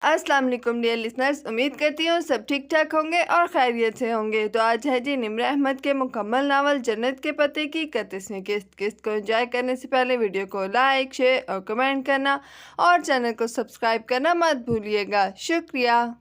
अस्सलाम वालेकुम dear listeners, उम्मीद करती हूँ सब ठीक ठाक होंगे और खैरियत से होंगे। तो आज है जी निम्र अहमद के मुकम्मल नावल जन्नत के पते की 31वीं किस्त को एंजॉय करने से पहले वीडियो को लाइक, शेयर और कमेंट करना और चैनल को सब्सक्राइब करना मत भूलिएगा। शुक्रिया।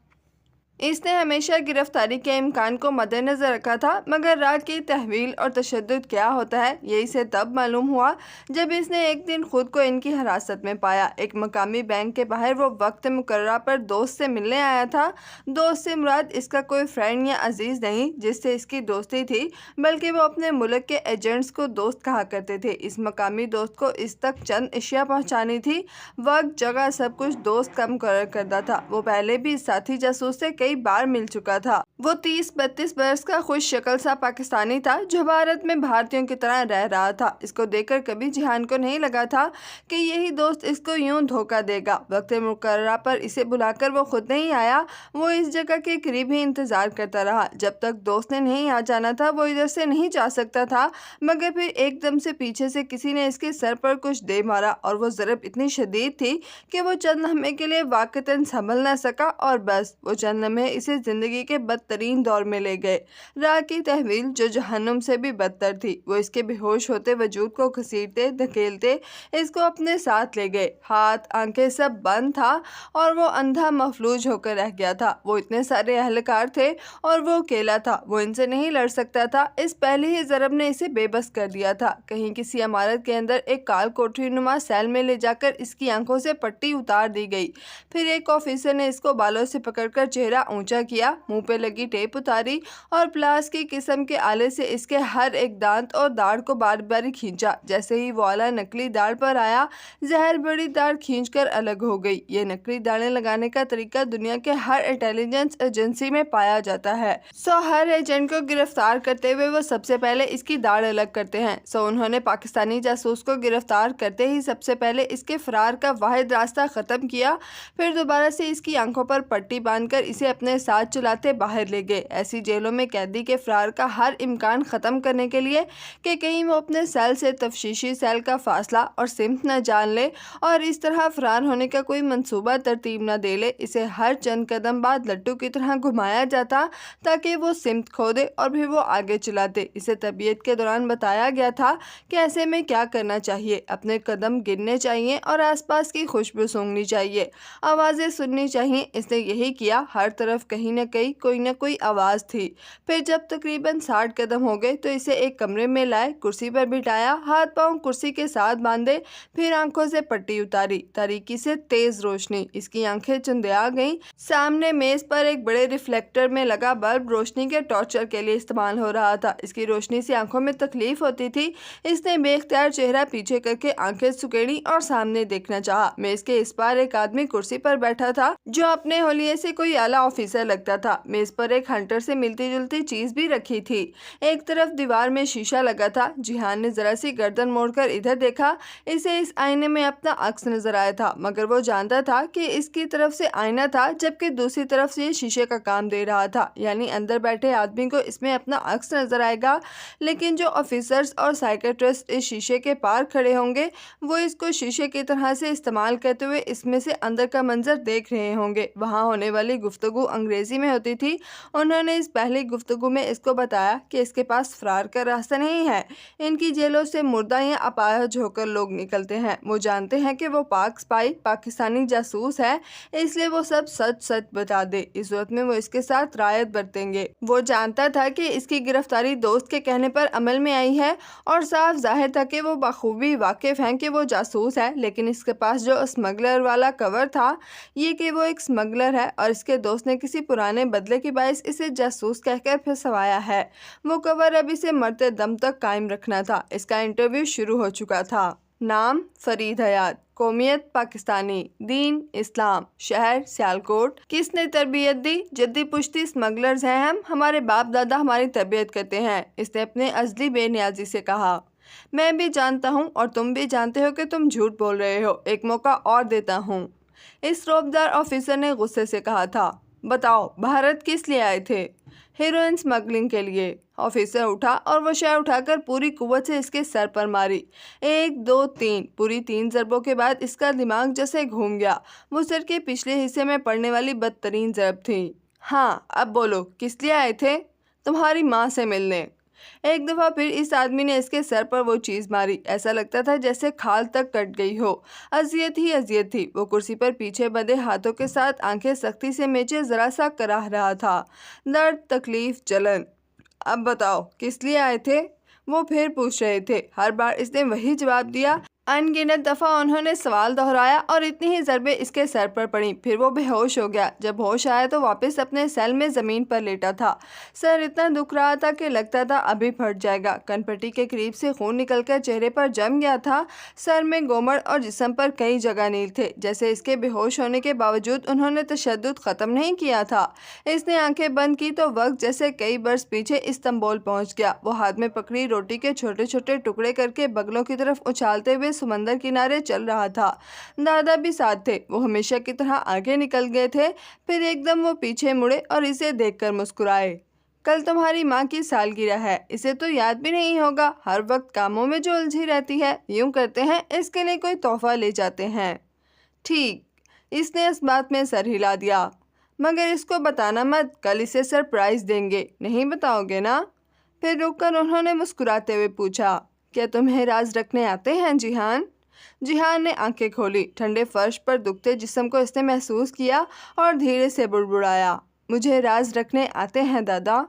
इसने हमेशा गिरफ्तारी के इम्कान को मद्देनज़र रखा था, मगर रात की तहवील और तशद्दुद क्या होता है ये इसे तब मालूम हुआ जब इसने एक दिन खुद को इनकी हिरासत में पाया। एक मकामी बैंक के बाहर वो वक्त मुकर्ररा पर दोस्त से मिलने आया था। दोस्त से मुराद इसका कोई फ्रेंड या अजीज़ नहीं जिससे इसकी दोस्ती थी, बल्कि वो अपने मुल्क के एजेंट्स को दोस्त कहा करते थे। इस मकामी दोस्त को इस तक चंद अशिया पहुँचानी थी। वक्त, जगह, सब कुछ दोस्त का मुकर्रर करता था। वो पहले भी इस साथी जासूस से कई बार मिल चुका था। वो 30-32 बरस का खुश शक्ल सा पाकिस्तानी था जो भारत में भारतीयों की तरह रह रहा था। इसको देखकर कभी जिहान को नहीं लगा था कि यही दोस्त इसको यूं धोखा देगा। वक्त मुकर्ररा पर इसे बुलाकर वो खुद नहीं आया, वो इस जगह के करीब ही इंतजार करता रहा। जब तक दोस्त ने नहीं आ जाना था वो इधर से नहीं जा सकता था, मगर फिर एकदम से पीछे से किसी ने इसके सर पर कुछ दे मारा और वो ज़रब इतनी शदीद थी कि वो चंद लम्हे के लिए वाक़तन संभल न सका और बस वो चंद लम्हे इसे ज़िंदगी के बदतरीन दौर में ले गए। राह की तहवील जो जहन्नुम से भी बदतर थी। वो इसके बेहोश होते वजूद को घसीटते धकेलते इसको अपने साथ ले गए। हाथ, आंखें सब बंद था और वो अंधा मफलूज होकर रह गया था। वो इतने सारे अहलकार थे और वो अकेला था। वो इनसे नहीं लड़ सकता था। इस पहले ही ज़रब ने इसे बेबस कर दिया था। कहीं किसी इमारत के अंदर एक काल कोठरी नुमा सेल में ले जाकर इसकी आंखों से पट्टी उतार दी गई। फिर एक ऑफिसर ने इसको बालों से पकड़कर चेहरा ऊंचा किया, मुंह पे लगी टेप उतारी और प्लास की किस्म के आले से इसके हर एक दांत और दाढ़ को बार बार खींचा। जैसे ही वो आला नकली दाढ़ पर आया, जहर बड़ी दाढ़ खींचकर अलग हो गई। ये नकली दाढ़ें लगाने का तरीका दुनिया के हर इंटेलिजेंस एजेंसी में पाया जाता है। हर एजेंट को गिरफ्तार करते हुए वो सबसे पहले इसकी दाढ़ अलग करते हैं। उन्होंने पाकिस्तानी जासूस को गिरफ्तार करते ही सबसे पहले इसके फरार का वाहिद रास्ता ख़त्म किया। फिर दोबारा से इसकी आंखों पर पट्टी बांधकर इसे अपने साथ चलाते बाहर ले गए। ऐसी जेलों में कैदी के फरार का हर इम्कान ख़त्म करने के लिए कि कहीं वो अपने सेल से तफ्शीशी सेल का फासला और सिमत न जान ले और इस तरह फरार होने का कोई मंसूबा तरतीब न दे ले, इसे हर चंद कदम बाद लट्टू की तरह घुमाया जाता ताकि वो सिमत खो दे और फिर वो आगे चलाते। इसे तबीयत के दौरान बताया गया था कि ऐसे में क्या करना चाहिए। अपने कदम गिनने चाहिए और आसपास की खुशबू सूंघनी चाहिए, आवाज़ें सुननी चाहिए। इसने यही किया। हर तरफ कहीं न कहीं कोई न कोई आवाज़ थी। फिर जब तकरीबन 60 कदम हो गए तो इसे एक कमरे में लाए, कुर्सी पर बिठाया, हाथ पांव कुर्सी के साथ बांधे, फिर आंखों से पट्टी उतारी। तारीकी से तेज रोशनी, इसकी आंखें चुंधिया गईं। सामने मेज पर एक बड़े रिफ्लेक्टर में लगा बल्ब रोशनी के टॉर्चर के लिए इस्तेमाल हो रहा था। इसकी रोशनी से आंखों में तकलीफ होती थी। इसने बेख्तियार चेहरा पीछे करके आंखें सुकेड़ी और सामने देखना चाहा। मेज के इस पार एक आदमी कुर्सी पर बैठा था जो अपने होलिये से कोई आला ऑफिसर लगता था। मेज पर एक हंटर से मिलती जुलती चीज भी रखी थी। एक तरफ दीवार में शीशा लगा था। जिहान ने जरा सी गर्दन मोड़कर इधर देखा। इसे इस आईने में अपना अक्स नजर आया था, मगर वो जानता था कि इसकी तरफ से आईना था जबकि दूसरी तरफ से शीशे का काम दे रहा था, यानी अंदर बैठे आदमी को इसमें अपना अक्स नजर आएगा, लेकिन जो ऑफिसर्स और साइकेट्रिस्ट इस शीशे के पार खड़े होंगे वो इसको शीशे की तरह से इस्तेमाल करते हुए इसमें से अंदर का मंजर देख रहे होंगे। वहाँ होने वाली गुफ्तगू अंग्रेजी में होती थी। उन्होंने इस पहली गुफ्तगू में इसको बताया कि इसके पास फरार का रास्ता नहीं है। इनकी जेलों से मुर्दा या अपाहज होकर लोग निकलते हैं। वो जानते हैं कि वो पाक स्पाई पाकिस्तानी जासूस है, इसलिए वो सब सच सच बता दे। इस सूरत में वो इसके साथ रायत बरतेंगे। वो जानता था कि इसकी गिरफ्तारी दोस्त के कहने पर अमल में आई है और साफ जाहिर था कि वो बखूबी वाकिफ हैं कि वो जासूस है, लेकिन इसके पास जो स्मगलर वाला कवर था ये कि वो एक स्मगलर है और इसके दोस्त ने किसी पुराने बदले की बाइस इसे जासूस कहकर फंसवाया है। वो कवर अब इसे मरते दम तक कायम रखना था। इसका इंटरव्यू शुरू हो चुका था। नाम फरीद हयात, कौमियत पाकिस्तानी, दीन इस्लाम, शहर सियालकोट। किसने तरबियत दी? जद्दी पुश्ती स्मगलर्स हैं हम, हमारे बाप दादा हमारी तरबियत करते हैं। इसने अपने अजली बेनियाजी से कहा। मैं भी जानता हूँ और तुम भी जानते हो कि तुम झूठ बोल रहे हो। एक मौका और देता हूँ, इस रौबदार ऑफिसर ने गुस्से से कहा था। बताओ भारत किस लिए आए थे? हेरोइन स्मगलिंग के लिए। ऑफिसर उठा और वो शय उठाकर पूरी कुव्वत से इसके सर पर मारी। 1 2 3 पूरी 3 ज़रबों के बाद इसका दिमाग जैसे घूम गया। वो सर के पिछले हिस्से में पड़ने वाली बदतरीन ज़रब थी। हाँ, अब बोलो, किस लिए आए थे? तुम्हारी माँ से मिलने। एक दफ़ा फिर इस आदमी ने इसके सर पर वो चीज़ मारी। ऐसा लगता था जैसे खाल तक कट गई हो। अजियत ही अजियत थी। वो कुर्सी पर पीछे बंधे हाथों के साथ आंखें सख्ती से मीचे ज़रा सा कराह रहा था। दर्द, तकलीफ, जलन। अब बताओ, किस लिए आए थे? वो फिर पूछ रहे थे। हर बार इसने वही जवाब दिया। अनगिनत दफ़ा उन्होंने सवाल दोहराया और इतनी ही ज़रबें इसके सर पर पड़ी। फिर वो बेहोश हो गया। जब होश आया तो वापस अपने सेल में ज़मीन पर लेटा था। सर इतना दुख रहा था कि लगता था अभी फट जाएगा। कनपट्टी के करीब से खून निकलकर चेहरे पर जम गया था। सर में गोमड़ और जिस्म पर कई जगह नील थे। जैसे इसके बेहोश होने के बावजूद उन्होंने तशद्दुद ख़त्म नहीं किया था। इसने आंखें बंद की तो वक्त जैसे कई बरस पीछे इस्तांबुल पहुँच गया। वो हाथ में पकड़ी रोटी के छोटे छोटे टुकड़े करके बगलों की तरफ उछालते हुए समंदर किनारे चल रहा था। दादा भी साथ थे। वो हमेशा की तरह आगे निकल गए थे। फिर एकदम वो पीछे मुड़े और इसे देखकर मुस्कुराए। कल तुम्हारी माँ की सालगिरह है। इसे तो याद भी नहीं होगा। हर वक्त कामों में जो उलझी रहती है। यूं करते हैं, इसके लिए कोई तोहफा ले जाते हैं। ठीक। इसने इस बात में सर हिला दिया। मगर इसको बताना मत, कल इसे सरप्राइज देंगे। नहीं बताओगे ना? फिर रुककर उन्होंने मुस्कुराते हुए पूछा, क्या तुम्हें राज रखने आते हैं जिहान? जिहान ने आंखें खोली। ठंडे फर्श पर दुखते जिस्म को इसने महसूस किया और धीरे से बुड़बुड़ाया, मुझे राज रखने आते हैं दादा।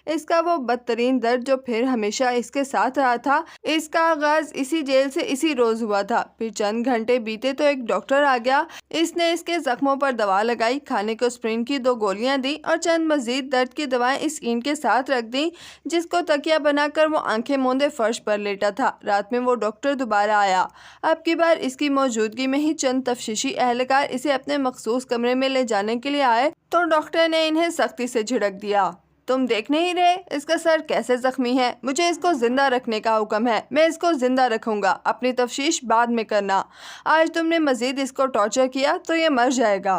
इसका वो बदतरीन दर्द जो फिर हमेशा इसके साथ रहा था, इसका आगाज इसी जेल से इसी रोज हुआ था। फिर चंद घंटे बीते तो एक डॉक्टर आ गया। इसने इसके जख्मों पर दवा लगाई, खाने को स्प्रिन की 2 गोलियां दी और चंद मजीद दर्द की दवाएं इस ईंट के साथ रख दी, जिसको तकिया बनाकर वो आंखें मूंदे फर्श पर लेटा था। रात में वो डॉक्टर दोबारा आया। अब की बार इसकी मौजूदगी में ही चंद तफ्तीशी एहलकार इसे अपने मखसूस कमरे में ले जाने के लिए आए तो डॉक्टर ने इन्हें सख्ती से झिड़क दिया। तुम देख नहीं रहे इसका सर कैसे जख्मी है? मुझे इसको जिंदा रखने का हुक्म है। मैं इसको जिंदा रखूंगा। अपनी तफ्तीश बाद में करना। आज तुमने मजीद इसको टॉर्चर किया तो ये मर जाएगा।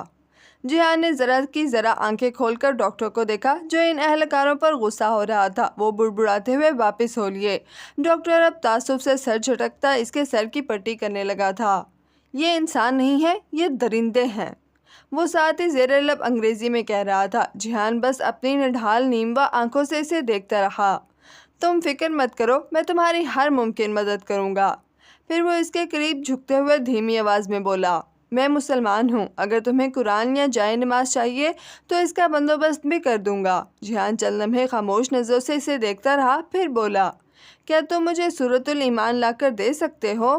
जिहान ने ज़रा की ज़रा आंखें खोलकर डॉक्टर को देखा, जो इन एहलकारों पर गुस्सा हो रहा था। वो बुड़बुड़ाते हुए वापस हो लिए। डॉक्टर अब तासुब से सर झटकता इसके सर की पट्टी करने लगा था। ये इंसान नहीं है, ये दरिंदे हैं। वो साथ ही ज़ेरे लब अंग्रेजी में कह रहा था। जिहान बस अपनी निढाल नीमवा आंखों से इसे देखता रहा। तुम फिक्र मत करो, मैं तुम्हारी हर मुमकिन मदद करूँगा। फिर वो इसके करीब झुकते हुए धीमी आवाज़ में बोला, मैं मुसलमान हूँ। अगर तुम्हें कुरान या जाए नमाज चाहिए तो इसका बंदोबस्त भी कर दूँगा। जिहान चंद लम्हे खामोश नज़रों से इसे देखता रहा, फिर बोला, क्या तुम मुझे सूरतुल ईमान लाकर दे सकते हो?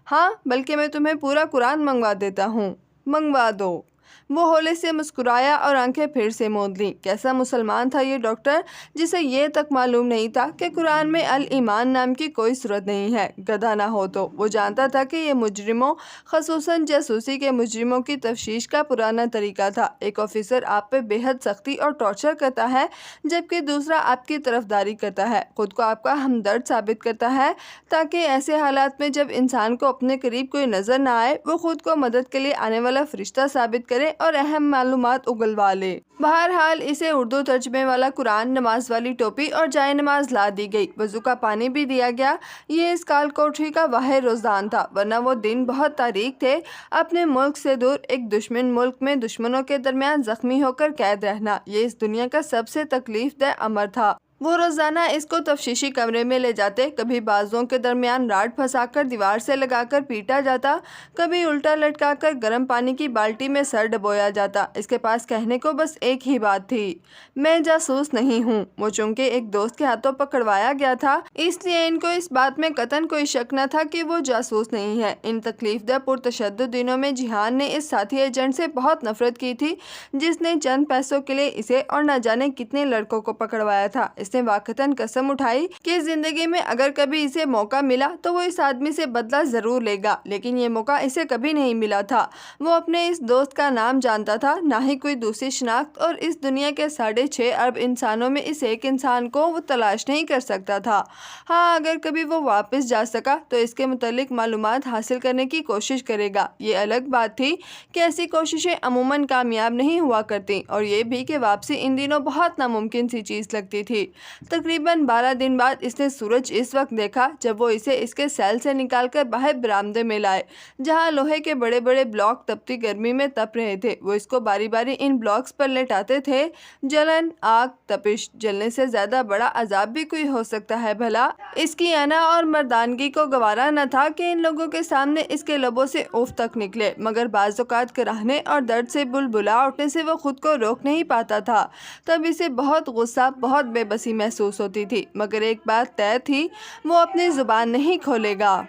हाँ, बल्कि मैं तुम्हें पूरा कुरान मंगवा देता हूँ। मंगवा दो। वो होले से मुस्कुराया और आंखें फिर से मूंद लीं। कैसा मुसलमान था ये डॉक्टर, जिसे ये तक मालूम नहीं था कि कुरान में अल ईमान नाम की कोई सूरत नहीं है। गधा ना हो तो। वो जानता था कि ये मुजरिमों, खसूसन जासूसी के मुजरिमों की तफ्तीश का पुराना तरीका था। एक ऑफिसर आप पे बेहद सख्ती और टॉर्चर करता है, जबकि दूसरा आपकी तरफदारी करता है, खुद को आपका हमदर्द साबित करता है, ताकि ऐसे हालात में जब इंसान को अपने करीब कोई नज़र ना आए, वो खुद को मदद के लिए आने वाला फरिश्ता साबित करे और अहम मालूमात उगलवा ले। बहरहाल इसे उर्दू तर्जमे वाला कुरान, नमाज वाली टोपी और जाए नमाज ला दी गई। वजू का पानी भी दिया गया। ये इस काल कोठरी का वाहिद रोज़ान था, वरना वो दिन बहुत तारीख थे। अपने मुल्क से दूर एक दुश्मन मुल्क में दुश्मनों के दरमियान जख्मी होकर कैद रहना, ये इस दुनिया का सबसे तकलीफ दह अमर था। वो रोज़ाना इसको तफ्तीशी कमरे में ले जाते। कभी बाजुओं के दरमियान राड फंसाकर दीवार से लगाकर पीटा जाता, कभी उल्टा लटकाकर गर्म पानी की बाल्टी में सर डबोया जाता। इसके पास कहने को बस एक ही बात थी, मैं जासूस नहीं हूँ। वो चूंकि एक दोस्त के हाथों पकड़वाया गया था, इसलिए इनको इस बात में कतन कोई शक न था कि वो जासूस नहीं है। इन तकलीफदह पुरतशद्दुद दिनों में जिहान ने इस साथी एजेंट से बहुत नफरत की थी, जिसने चंद पैसों के लिए इसे और न जाने कितने लड़कों को पकड़वाया था। इसने वाकतन कसम उठाई कि जिंदगी में अगर कभी इसे मौका मिला तो वो इस आदमी से बदला जरूर लेगा, लेकिन ये मौका इसे कभी नहीं मिला था। वो अपने इस दोस्त का नाम जानता था, ना ही कोई दूसरी शिनाख्त, और इस दुनिया के 6.5 अरब इंसानों में इस एक इंसान को वो तलाश नहीं कर सकता था। हाँ, अगर कभी वो वापस जा सका तो इसके मुतालिक मालूमात हासिल करने की कोशिश करेगा। ये अलग बात थी कि ऐसी कोशिशें अमूमन कामयाब नहीं हुआ करती, और ये भी कि वापसी इन दिनों बहुत नामुमकिन सी चीज़ लगती थी। तकरीबन 12 दिन बाद इसने सूरज इस वक्त देखा जब वो इसे इसके सेल से निकालकर बाहर बरामदे में लाए, जहाँ लोहे के बड़े बड़े ब्लॉक तपती गर्मी में तप रहे थे। वो इसको बारी बारी इन ब्लॉक्स पर लेटाते थे। जलन, आग, तपिश, जलने से ज्यादा बड़ा अजाब भी कोई हो सकता है भला? इसकी अना और मर्दानगी को गवारा न था कि इन लोगों के सामने इसके लबों से उफ तक निकले, मगर बाज़ औक़ात कराहने और दर्द से बुलबुला उठने से वो खुद को रोक नहीं पाता था। तब इसे बहुत गुस्सा, बहुत बेबसी महसूस होती थी, मगर एक बात तय थी, वो अपनी जुबान नहीं खोलेगा।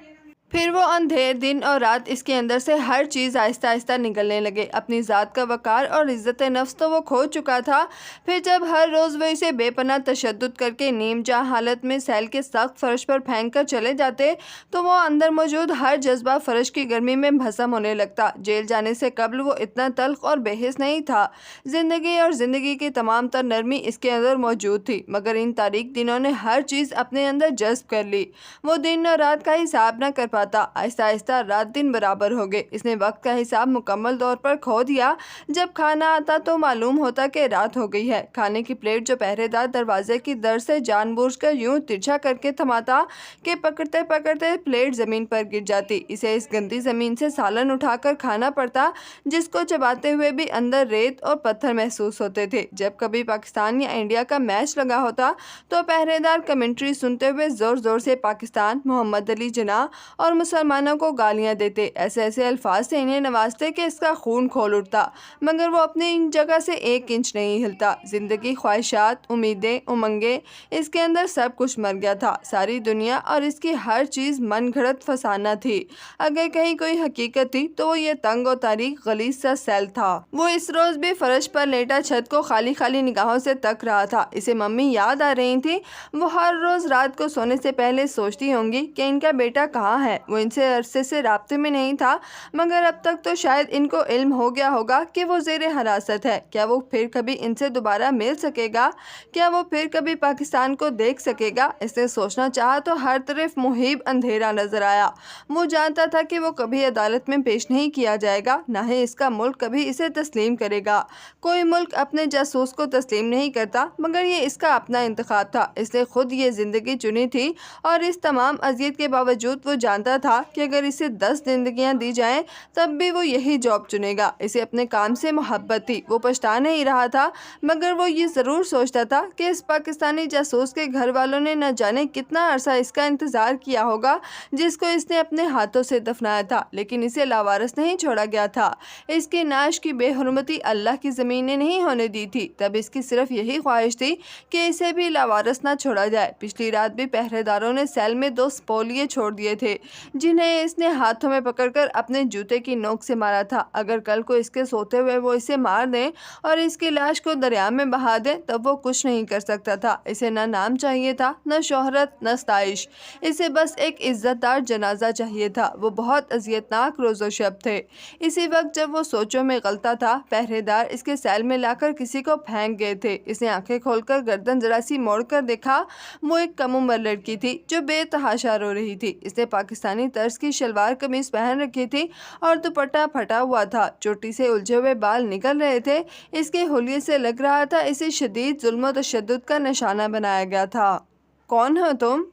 फिर वो अंधेर दिन और रात इसके अंदर से हर चीज़ आहिस्ता आहिस्ता निकलने लगे। अपनी ज़ात का वक़ार और इज़्ज़त नफ्स तो वो खो चुका था। फिर जब हर रोज़ वो इसे बेपनाह तशद्दुद करके नीम जा हालत में सेल के सख्त फर्श पर फेंक कर चले जाते, तो वो अंदर मौजूद हर जज्बा फर्श की गर्मी में भस्म होने लगता। जेल जाने से कबल वो इतना तल्ख और बेहिस नहीं था। ज़िंदगी और ज़िंदगी की तमाम तर नरमी इसके अंदर मौजूद थी, मगर इन तारीक दिनों ने हर चीज़ अपने अंदर जज्ब कर ली। वो दिन और रात का हिसाब न कर पाता। आहिस्ता आहिस्ता रात दिन बराबर हो गए। इसने वक्त का हिसाब मुकम्मल तौर पर खो दिया। जब खाना आता तो मालूम होता कि रात हो गई है। खाने की प्लेट जो पहरेदार दरवाजे की दर से जानबूझकर यूं तिरछा करके थमाता कि पकड़ते पकड़ते प्लेट जमीन पर गिर जाती। इसे इस गंदी जमीन से सालन उठाकर खाना पड़ता, जिसको चबाते हुए भी अंदर रेत और पत्थर महसूस होते थे। जब कभी पाकिस्तान या इंडिया का मैच लगा होता तो पहरेदार कमेंट्री सुनते हुए जोर जोर से पाकिस्तान, मोहम्मद अली जिन्ना और मुसलमानों को गालियां देते। ऐसे ऐसे अल्फाज से इन्हें नवाजते कि इसका खून खोल उठता, मगर वो अपनी इन जगह से 1 इंच नहीं हिलता। जिंदगी, ख्वाहिशात, उम्मीदें, उमंगें, इसके अंदर सब कुछ मर गया था। सारी दुनिया और इसकी हर चीज़ मन घड़त फसाना थी। अगर कहीं कोई हकीकत थी तो वो ये तंग और तारीख गलीज सा सेल था। वो इस रोज़ भी फर्श पर लेटा छत को खाली खाली निगाहों से तक रहा था। इसे मम्मी याद आ रही थी। वो हर रोज़ रात को सोने से पहले सोचती होंगी कि इनका बेटा कहाँ है। वो इनसे अरसे से राब्ते में नहीं था, मगर अब तक तो शायद इनको इल्म हो गया होगा कि वो ज़ेरे हिरासत है। क्या वो फिर कभी इनसे दोबारा मिल सकेगा? क्या वो फिर कभी पाकिस्तान को देख सकेगा? इसने सोचना चाहा तो हर तरफ मुहीब अंधेरा नजर आया। वो जानता था कि वो कभी अदालत में पेश नहीं किया जाएगा, ना ही इसका मुल्क कभी इसे तस्लीम करेगा। कोई मुल्क अपने जासूस को तस्लीम नहीं करता, मगर ये इसका अपना इंतखाब था। इसने खुद ये ज़िंदगी चुनी थी, और इस तमाम अजियत के बावजूद वो जानता था कि अगर इसे 10 जिंदगियां दी जाएं तब भी वो यही जॉब चुनेगा। इसे अपने काम से मोहब्बत थी। वो पछता नहीं रहा था, मगर वो ये ज़रूर सोचता था कि इस पाकिस्तानी जासूस के घर वालों ने न जाने कितना अरसा इसका इंतज़ार किया होगा, जिसको इसने अपने हाथों से दफनाया था, लेकिन इसे लावारिस नहीं छोड़ा गया था। इसकी नाश की बेहुरमती अल्लाह की ज़मीन ने नहीं होने दी थी। तब इसकी सिर्फ यही ख्वाहिश थी कि इसे भी लावारिस ना छोड़ा जाए। पिछली रात भी पहरेदारों ने सेल में 2 स्पोलिये छोड़ दिए थे, जिन्हें इसने हाथों में पकड़कर अपने जूते की नोक से मारा था। अगर कल को इसके सोते हुए वो इसे मार दें और इसकी लाश को दरिया में बहा दें, तब वो कुछ नहीं कर सकता था। इसे न नाम चाहिए था, न शोहरत, न स्ताइश। इसे बस एक इज्जतदार जनाजा चाहिए था। वो बहुत अजियतनाक रोज़ो शब थे। इसी वक्त जब वो सोचों में गलता था, पहरेदार इसके सेल में लाकर किसी को फेंक गए थे। इसने आंखें खोलकर गर्दन जरा सी मोड़कर देखा। वो एक कम उम्र लड़की थी जो बेतहाशा रो रही थी। इसने पाकिस्तानी तर्ज की शलवार कमीज पहन रखी थी और दुपट्टा फटा हुआ था। चोटी से उलझे हुए बाल निकल रहे थे। इसके हुलिये से लग रहा था इसे शदीद जुल्म और तशद्दुद का निशाना बनाया गया था। कौन हो तुम?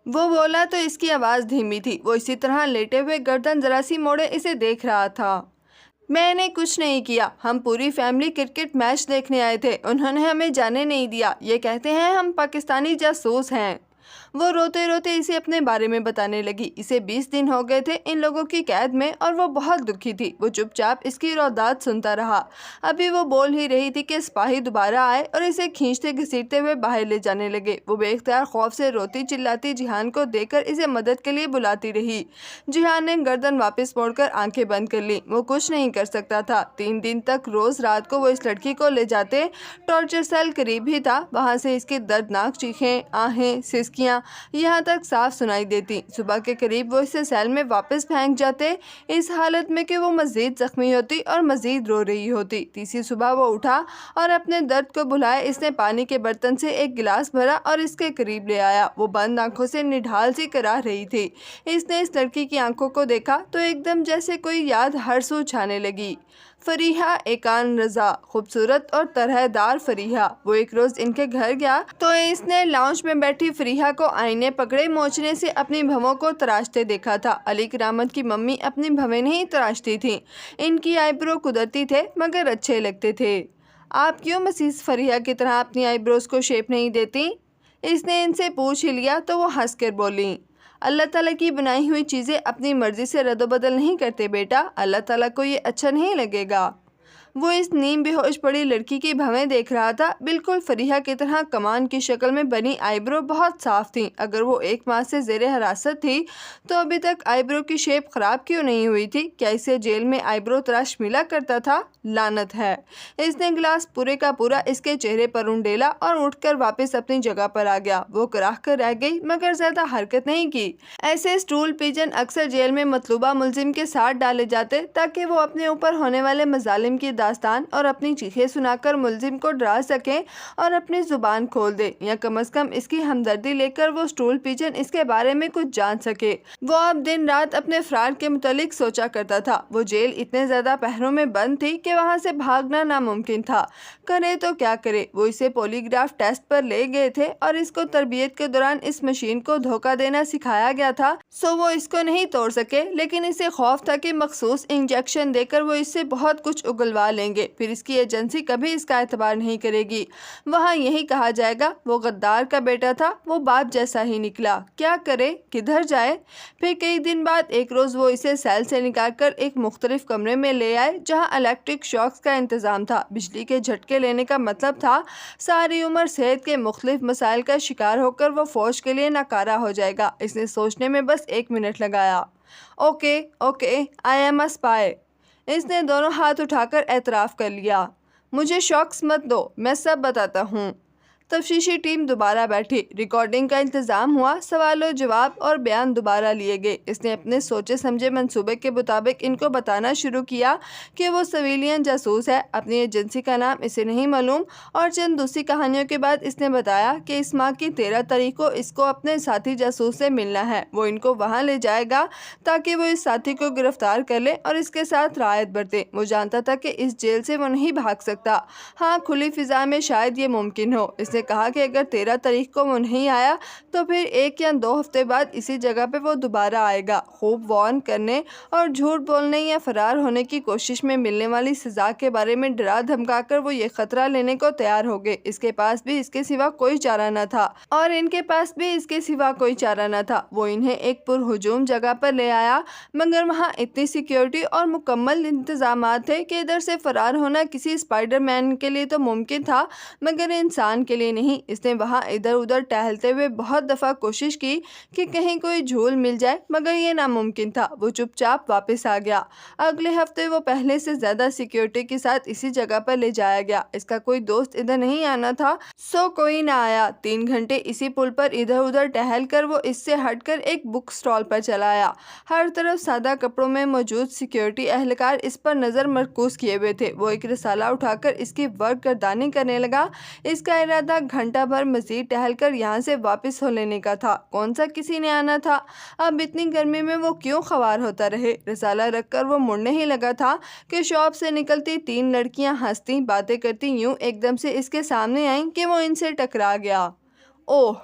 वो बोला तो इसकी आवाज़ धीमी थी। वो इसी तरह लेटे हुए गर्दन जरा सी मोड़े इसे देख रहा था। मैंने कुछ नहीं किया। हम पूरी फैमिली क्रिकेट मैच देखने आए थे। उन्होंने हमें जाने नहीं दिया। ये कहते हैं हम पाकिस्तानी जासूस हैं। वो रोते रोते इसे अपने बारे में बताने लगी। इसे 20 दिन हो गए थे इन लोगों की कैद में और वो बहुत दुखी थी। वो चुपचाप इसकी रौदात सुनता रहा। अभी वो बोल ही रही थी कि सिपाही दोबारा आए और इसे खींचते घसीटते हुए बाहर ले जाने लगे। वो बेख्तियार खौफ से रोती चिल्लाती जिहान को देखकर इसे मदद के लिए बुलाती रही। जिहान ने गर्दन वापस मोड़कर आंखें बंद कर ली। वो कुछ नहीं कर सकता था। 3 दिन तक रोज रात को वो इस लड़की को ले जाते। टॉर्चर सेल करीब ही था। वहां से इसकी दर्दनाक चीखें, आहें, सिसकियां यहाँ तक साफ सुनाई देती। सुबह के करीब वो इसे सेल में वापस फेंक जाते, इस हालत में कि वो मजीद जख्मी होती और मजीद रो रही होती। तीसरी सुबह वो उठा और अपने दर्द को भुलाए इसने पानी के बर्तन से एक गिलास भरा और इसके करीब ले आया। वो बंद आंखों से निढाल सी करा रही थी। इसने इस लड़की की आंखों को देखा तो एकदम जैसे कोई याद हर सू छाने लगी। फरीहा एकान रजा, खूबसूरत और तरहदार फरीहा। वो एक रोज इनके घर गया तो इसने लाउंज में बैठी फरीहा को आईने पकड़े मोचने से अपनी भवों को तराशते देखा था। अली करामत की मम्मी अपनी भवें नहीं तराशती थीं। इनकी आईब्रो कुदरती थे मगर अच्छे लगते थे। आप क्यों मिसेस फरीहा की तरह अपनी आईब्रोज को शेप नहीं देती? इसने इनसे पूछ ही लिया तो वो हंस कर बोली, अल्लाह ताला की बनाई हुई चीज़ें अपनी मर्जी से रद्द-बदल नहीं करते बेटा। अल्लाह ताला को ये अच्छा नहीं लगेगा। वो इस नीम बेहोश पड़ी लड़की की भवें देख रहा था। बिल्कुल फरीहा की तरह कमान की शक्ल में बनी आईब्रो बहुत साफ थी। अगर वो 1 माह से ज़ेरे हिरासत थी तो अभी तक आईब्रो की शेप ख़राब क्यों नहीं हुई थी? क्या इसे जेल में आईब्रो तराश मिला करता था? लानत है। इसने गिलास पूरे का पूरा इसके चेहरे पर उंडेला और उठकर वापस अपनी जगह पर आ गया। वो कराह कर रह गई मगर ज़्यादा हरकत नहीं की। ऐसे स्टूल पिजन अक्सर जेल में मतलूबा मुलजिम के साथ डाले जाते ताकि वो अपने ऊपर होने वाले मजालिम की दास्तान और अपनी चीखें सुनाकर मुलजिम को डरा सकें और अपनी जुबान खोल दे, या कम से कम इसकी हमदर्दी लेकर वो स्टूल पिजन इसके बारे में कुछ जान सके। वो अब दिन रात अपने फ्रॉड के मुतालिक सोचा करता था। वो जेल इतने ज्यादा पहरों में बंद थी कि वहां से भागना नामुमकिन था। करे तो क्या करे। वो इसे पॉलीग्राफ टेस्ट पर ले गए थे और इसको तरबियत के दौरान इस मशीन को धोखा देना सिखाया गया था, सो वो इसको नहीं तोड़ सके। लेकिन इसे खौफ था कि मखसूस इंजेक्शन देकर वो इससे बहुत कुछ उगलवा लेंगे, फिर इसकी एजेंसी कभी इसका एतबार नहीं करेगी। वहाँ यही कहा जाएगा वो गद्दार का बेटा था, वो बाप जैसा ही निकला। क्या करे, किधर जाए? फिर कई दिन बाद एक रोज वो इसे सेल से निकाल कर एक मुख्तलिफ कमरे में ले आए जहाँ इलेक्ट्रिक शॉक्स का इंतजाम था। बिजली के झटके लेने का मतलब था सारी उम्र सेहत के मुख्तलिफ मसाइल का शिकार होकर वो फौज के लिए नाकारा हो जाएगा। इसने सोचने में बस 1 मिनट लगाया। Okay okay, I am a spy. इसने दोनों हाथ उठाकर एतराफ़ कर लिया। मुझे शॉक्स मत दो, मैं सब बताता हूँ। तफ्तीशी टीम दोबारा बैठी। रिकॉर्डिंग का इंतज़ाम हुआ। सवाल और जवाब और बयान दोबारा लिए गए। इसने अपने सोचे समझे मंसूबे के मुताबिक इनको बताना शुरू किया कि वो सिविलियन जासूस है। अपनी एजेंसी का नाम इसे नहीं मालूम और चंद दूसरी कहानियों के बाद इसने बताया कि इस माह की 13 तारीख को इसको अपने साथी जासूस से मिलना है। वो इनको वहाँ ले जाएगा ताकि वो इस साथी को गिरफ्तार कर ले और इसके साथ रायत बरते। वो जानता था कि इस जेल से वो नहीं भाग सकता। हाँ, खुली फिजा में शायद ये मुमकिन हो। इसने कहा कि अगर 13 तारीख को वो नहीं आया तो फिर 1 या 2 हफ्ते बाद इसी जगह पे वो दोबारा आएगा। खूब वार्न करने और झूठ बोलने या फरार होने की कोशिश में मिलने वाली सजा के बारे में डरा धमकाकर वो ये खतरा लेने को तैयार हो गए। इसके पास भी इसके सिवा कोई चारा न था और इनके पास भी इसके सिवा कोई चारा न था। वो इन्हें एक पुरहुजूम जगह पर ले आया मगर वहाँ इतनी सिक्योरिटी और मुकम्मल इंतजामात थे कि इधर से फरार होना किसी स्पाइडरमैन के लिए तो मुमकिन था मगर इंसान के लिए नहीं। इसने वहाँ इधर उधर टहलते हुए बहुत दफ़ा कोशिश की कि कहीं कोई झूल मिल जाए मगर ये नामुमकिन था। वो चुपचाप वापस आ गया। अगले हफ्ते वो पहले से ज़्यादा सिक्योरिटी के साथ इसी जगह पर ले जाया गया। इसका कोई दोस्त इधर नहीं आना था, सो कोई ना आया। 3 घंटे इसी पुल पर इधर उधर टहल कर वो इससे हटकर एक बुक स्टॉल पर चला आया। हर तरफ सादा कपड़ों में मौजूद सिक्योरिटी एहलकार इस पर नज़र मरकूज किए हुए थे। वो एक रिसाला उठाकर इसकी वर्क गर्दानी करने लगा। इसका इरादा घंटा भर मजीद टहल कर यहाँ से वापस हो लेने का था। कौन सा किसी ने आना था? अब इतनी गर्मी में वो क्यों ख्वार होता रहे? रिसाला रखकर वो मुड़ने ही लगा था कि शॉप से निकलती 3 लड़कियां हंसती बातें करती यूं एकदम से इसके सामने आईं कि वो इनसे टकरा गया। ओह,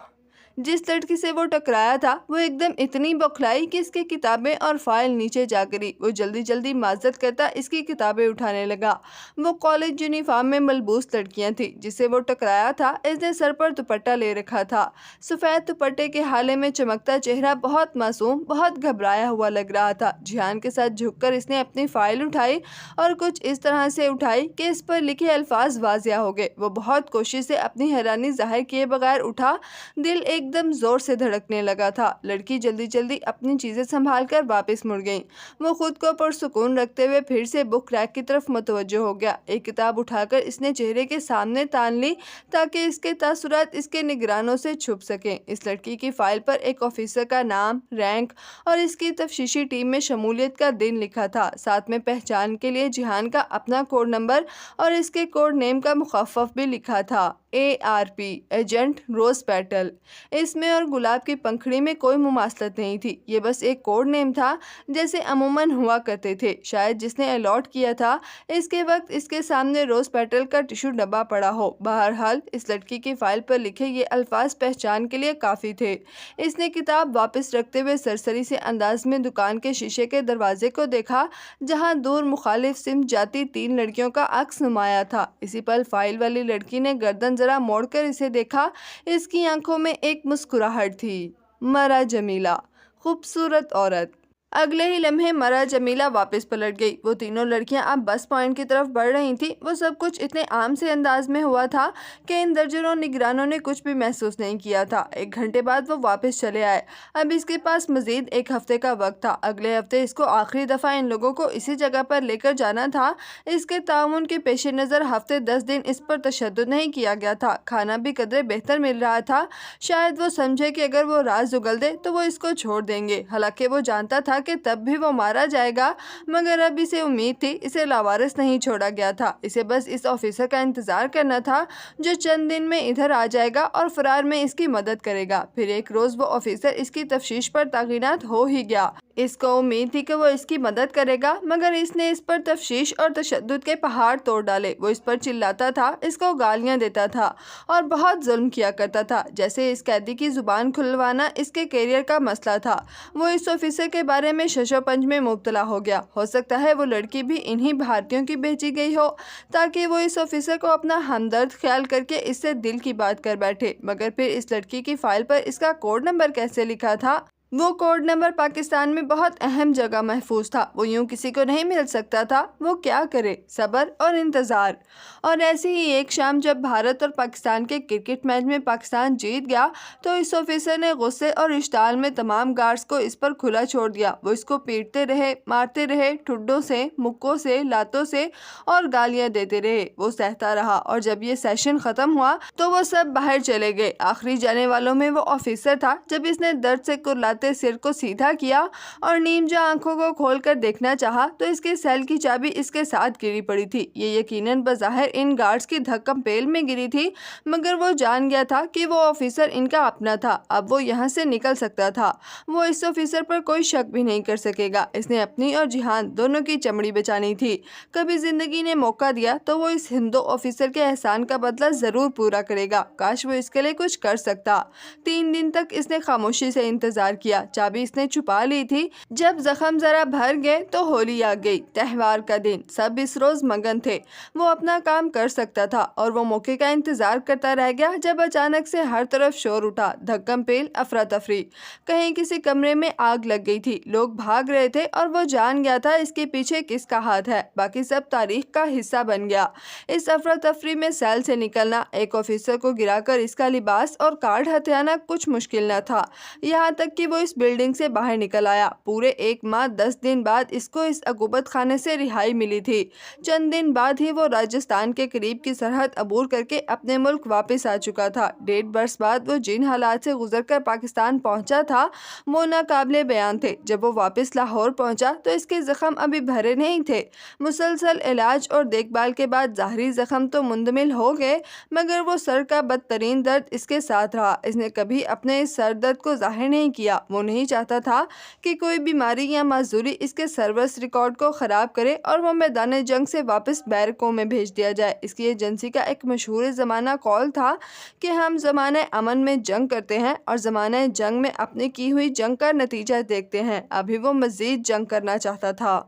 जिस लड़की से वो टकराया था वो एकदम इतनी बौखलाई कि इसकी किताबें और फाइल नीचे जा गिरी। वो जल्दी जल्दी माजरत करता इसकी किताबें उठाने लगा। वो कॉलेज यूनिफॉर्म में मलबूस लड़कियां थी जिसे वो टकराया था। इसने सर पर दुपट्टा ले रखा था। सफेद दुपट्टे के हाले में चमकता चेहरा बहुत मासूम, बहुत घबराया हुआ लग रहा था। जिहान के साथ झुककर इसने अपनी फाइल उठाई और कुछ इस तरह से उठाई कि इस पर लिखे अल्फाज वाजिया हो गए। वो बहुत कोशिश से अपनी हैरानी जाहिर किए बगैर उठा। दिल एकदम जोर से धड़कने लगा था। लड़की जल्दी जल्दी अपनी चीजें संभाल कर वापस मुड़ गई। वो खुद को पुरसुकून रखते हुए फिर से बुक रैक की तरफ मुतवज्जो हो गया। एक किताब उठाकर इसने चेहरे के सामने तान ली ताकि इसके तासुरात इसके निगरानों से छुप सकें। इस लड़की की फाइल पर एक ऑफिसर का नाम, रैंक और इसकी तफ्तीशी टीम में शमूलियत का दिन लिखा था। साथ में पहचान के लिए जिहान का अपना कोड नंबर और इसके कोड नेम का मुखफ़फ़ भी लिखा था, ARP, एजेंट रोज पेटल। इसमें और गुलाब की पंखड़ी में कोई मुमासलत नहीं थी। ये बस एक कोड नेम था जैसे अमूमन हुआ करते थे। शायद जिसने अलॉट किया था इसके वक्त इसके सामने रोज पेटल का टिश्यू डब्बा पड़ा हो। बहरहाल इस लड़की की फाइल पर लिखे ये अल्फाज पहचान के लिए काफ़ी थे। इसने किताब वापस रखते हुए सरसरी से अंदाज में दुकान के शीशे के दरवाजे को देखा जहां दूर मुखालिफ सिमत जाती 3 लड़कियों का अक्स नुमाया था। इसी पल फाइल वाली लड़की ने गर्दन जरा मोड़कर इसे देखा। इसकी आंखों में एक मुस्कुराहट थी। मरा जमीला, खूबसूरत औरत। अगले ही लम्हे मरा जमीला वापस पलट गई। वो तीनों लड़कियां अब बस पॉइंट की तरफ बढ़ रही थीं। वो सब कुछ इतने आम से अंदाज में हुआ था कि इन दर्जनों निगरानों ने कुछ भी महसूस नहीं किया था। 1 घंटे बाद वो वापस चले आए। अब इसके पास मजीद 1 हफ्ते का वक्त था। अगले हफ्ते इसको आखिरी दफ़ा इन लोगों को इसी जगह पर लेकर जाना था। इसके ताउन के पेश नज़र हफ्ते 10 दिन इस पर तशद्दुद नहीं किया गया था। खाना भी कदरे बेहतर मिल रहा था। शायद वो समझे कि अगर वो राज उगल दे तो वो इसको छोड़ देंगे। हालांकि वो जानता था कि तब भी वो मारा जाएगा, मगर अब इसे उम्मीद थी इसे लावारिस नहीं छोड़ा गया था। इसे बस इस ऑफिसर का इंतजार करना था जो चंद दिन में इधर आ जाएगा और फरार में इसकी मदद करेगा। फिर एक रोज़ वो ऑफिसर इसकी तफ्तीश पर ताकीनात हो ही गया। इसको उम्मीद थी कि वो इसकी मदद करेगा, मगर इसने इस पर तफ्तीश और तशद्दुद के पहाड़ तोड़ डाले। वो इस पर चिल्लाता था, इसको गालियां देता था और बहुत जुल्म किया करता था, जैसे इस कैदी की जुबान खुलवाना इसके कैरियर का मसला था। वो इस ऑफिसर के बारे में शशोपंज में मुब्तला हो गया। हो सकता है वो लड़की भी इन्हीं भारतीयों की भेजी गई हो ताकि वो इस ऑफिसर को अपना हमदर्द ख्याल करके इससे दिल की बात कर बैठे। मगर फिर इस लड़की की फाइल पर इसका कोड नंबर कैसे लिखा था? वो कोड नंबर पाकिस्तान में बहुत अहम जगह महफूज था। वो यूं किसी को नहीं मिल सकता था। वो क्या करे? सब्र और इंतज़ार। और ऐसी ही एक शाम जब भारत और पाकिस्तान के क्रिकेट मैच में पाकिस्तान जीत गया तो इस ऑफिसर ने गुस्से और इश्ताल में तमाम गार्ड्स को इस पर खुला छोड़ दिया। वो इसको पीटते रहे, मारते रहे, ठुड्डों से, मुक्कों से, लातों से और गालियां देते रहे। वो सहता रहा और जब ये सेशन ख़त्म हुआ तो वो सब बाहर चले गए। आखिरी जाने वालों में वो ऑफिसर था। जब इसने दर्द से कुर्लाते सिर को सीधा किया और नीमजा आंखों को खोलकर देखना चाहा तो इसके सेल की चाबी इसके साथ गिरी पड़ी थी। ये यकीनन बज़ाहिर इन गार्ड्स की धक्कम पेल में गिरी थी, मगर वो जान गया था कि वो ऑफिसर इनका अपना था। अब वो यहाँ से निकल सकता था। वो इस ऑफिसर पर कोई शक भी नहीं कर सकेगा। इसने अपनी और जिहान दोनों की चमड़ी बचानी थी। कभी जिंदगी ने मौका दिया तो वो इस हिंदू ऑफिसर के एहसान का बदला जरूर पूरा करेगा। काश वो इसके लिए कुछ कर सकता। 3 दिन तक इसने खामोशी से इंतजार किया। चाबी इसने छुपा ली थी। जब जख्म जरा भर गए तो होली आ गई। त्योहार का दिन। सब इस रोज मगन थे। वो अपना काम कर सकता था और वो मौके का इंतजार करता रह गया जब अचानक से हर तरफ शोर उठा। धक्कम पेल, अफरा तफरी। कहीं किसी कमरे में आग लग गई थी। लोग भाग रहे थे और वो जान गया था इसके पीछे किसका हाथ है। बाकी सब तारीख का हिस्सा बन गया। इस अफरा तफरी में सेल से निकलना, एक ऑफिसर को गिराकर इसका लिबास और कार्ड हथियाना कुछ मुश्किल न था। यहाँ तक कि वो इस बिल्डिंग से बाहर निकल आया। पूरे 1 माह 10 दिन बाद इसको इस अकूबत खाने से रिहाई मिली थी। चंद दिन बाद ही वो राजस्थान के करीब की सरहद अबूर करके अपने मुल्क वापस आ चुका था। 1.5 बरस बाद वो जिन हालात से गुजरकर पाकिस्तान पहुंचा था वो नाकाबिले बयान थे। जब वो वापस लाहौर पहुंचा तो इसके जख्म अभी भरे नहीं थे। मुसलसल इलाज और देखभाल के बाद ज़ाहरी जख्म तो मुंदमिल हो गए, मगर वो सर का बदतरीन दर्द इसके साथ रहा। इसने कभी अपने इस सर दर्द को जाहिर नहीं किया। وہ نہیں چاہتا تھا کہ کوئی بیماری یا معذوری اس کے سروس ریکارڈ کو خراب کرے اور وہ میدان جنگ سے واپس بیرکوں میں بھیج دیا جائے۔ اس کی ایجنسی کا ایک مشہور زمانہ قول تھا کہ ہم زمانہ امن میں جنگ کرتے ہیں اور زمانہ جنگ میں اپنی کی ہوئی جنگ کا نتیجہ دیکھتے ہیں۔ ابھی وہ مزید جنگ کرنا چاہتا تھا،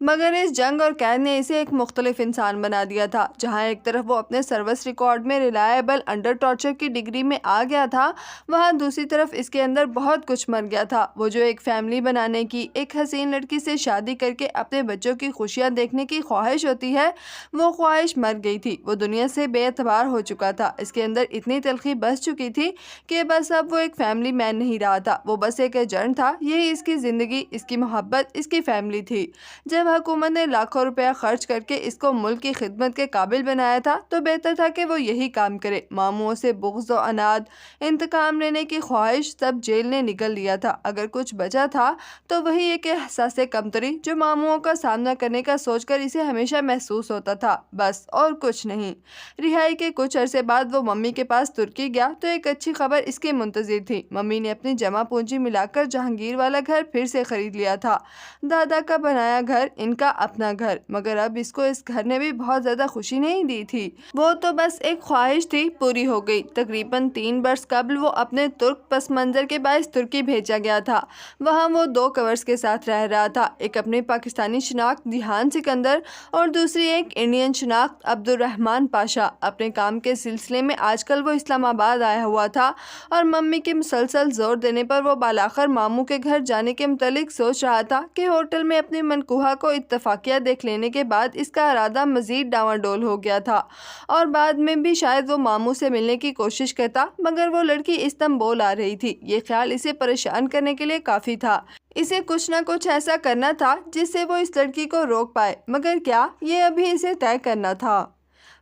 مگر اس جنگ اور قید نے اسے ایک مختلف انسان بنا دیا تھا۔ جہاں ایک طرف وہ اپنے سروس ریکارڈ میں ریلائبل انڈر ٹارچر کی ڈگری میں آ گیا تھا، وہاں دوسری طرف اس کے اندر بہت کچھ مر گیا تھا۔ وہ جو ایک فیملی بنانے کی، ایک حسین لڑکی سے شادی کر کے اپنے بچوں کی خوشیاں دیکھنے کی خواہش ہوتی ہے، وہ خواہش مر گئی تھی۔ وہ دنیا سے بے اعتبار ہو چکا تھا۔ اس کے اندر اتنی تلخی بس چکی تھی کہ بس اب وہ ایک فیملی مین نہیں رہا تھا، وہ بس ایک ایجنٹ تھا۔ یہی اس کی زندگی، اس کی محبت، اس کی فیملی تھی۔ جب حکومت نے لاکھوں روپیہ خرچ کر کے اس کو ملک کی خدمت کے قابل بنایا تھا تو بہتر تھا کہ وہ یہی کام کرے۔ ماموں سے بغض و عناد، انتقام لینے کی خواہش سب جیل نے نگل لیا تھا۔ اگر کچھ بچا تھا تو وہی ایک احساس کمتری جو ماموں کا سامنا کرنے کا سوچ کر اسے ہمیشہ محسوس ہوتا تھا، بس اور کچھ نہیں۔ رہائی کے کچھ عرصے بعد وہ ممی کے پاس ترکی گیا تو ایک اچھی خبر اس کے منتظر تھی۔ ممی نے اپنی جمع پونجی ملا کر جہانگیر والا گھر پھر سے خرید لیا تھا، دادا کا بنایا گھر، ان کا اپنا گھر۔ مگر اب اس کو اس گھر نے بھی بہت زیادہ خوشی نہیں دی تھی۔ وہ تو بس ایک خواہش تھی، پوری ہو گئی۔ تقریباً 3 برس قبل وہ اپنے ترک پس منظر کے باعث ترکی بھیجا گیا تھا۔ وہاں وہ 2 کورس کے ساتھ رہ رہا تھا، ایک اپنی پاکستانی شناخت جہان سکندر اور دوسری ایک انڈین شناخت عبد الرحمان پاشا۔ اپنے کام کے سلسلے میں آج کل وہ اسلام آباد آیا ہوا تھا اور ممی کے مسلسل زور دینے پر وہ بالاخر ماموں کے گھر جانے کے متعلق سوچ رہا تھا کہ ہوٹل میں اپنی منکوہہ کو اتفاقیہ دیکھ لینے کے بعد اس کا ارادہ مزید ڈاواں ڈول ہو گیا تھا اور بعد میں بھی شاید وہ ماموں سے ملنے کی کوشش کرتا، مگر وہ لڑکی استنبول آ رہی تھی۔ یہ خیال اسے پریشان کرنے کے لیے کافی تھا۔ اسے کچھ نہ کچھ ایسا کرنا تھا جس سے وہ اس لڑکی کو روک پائے، مگر کیا، یہ ابھی اسے طے کرنا تھا۔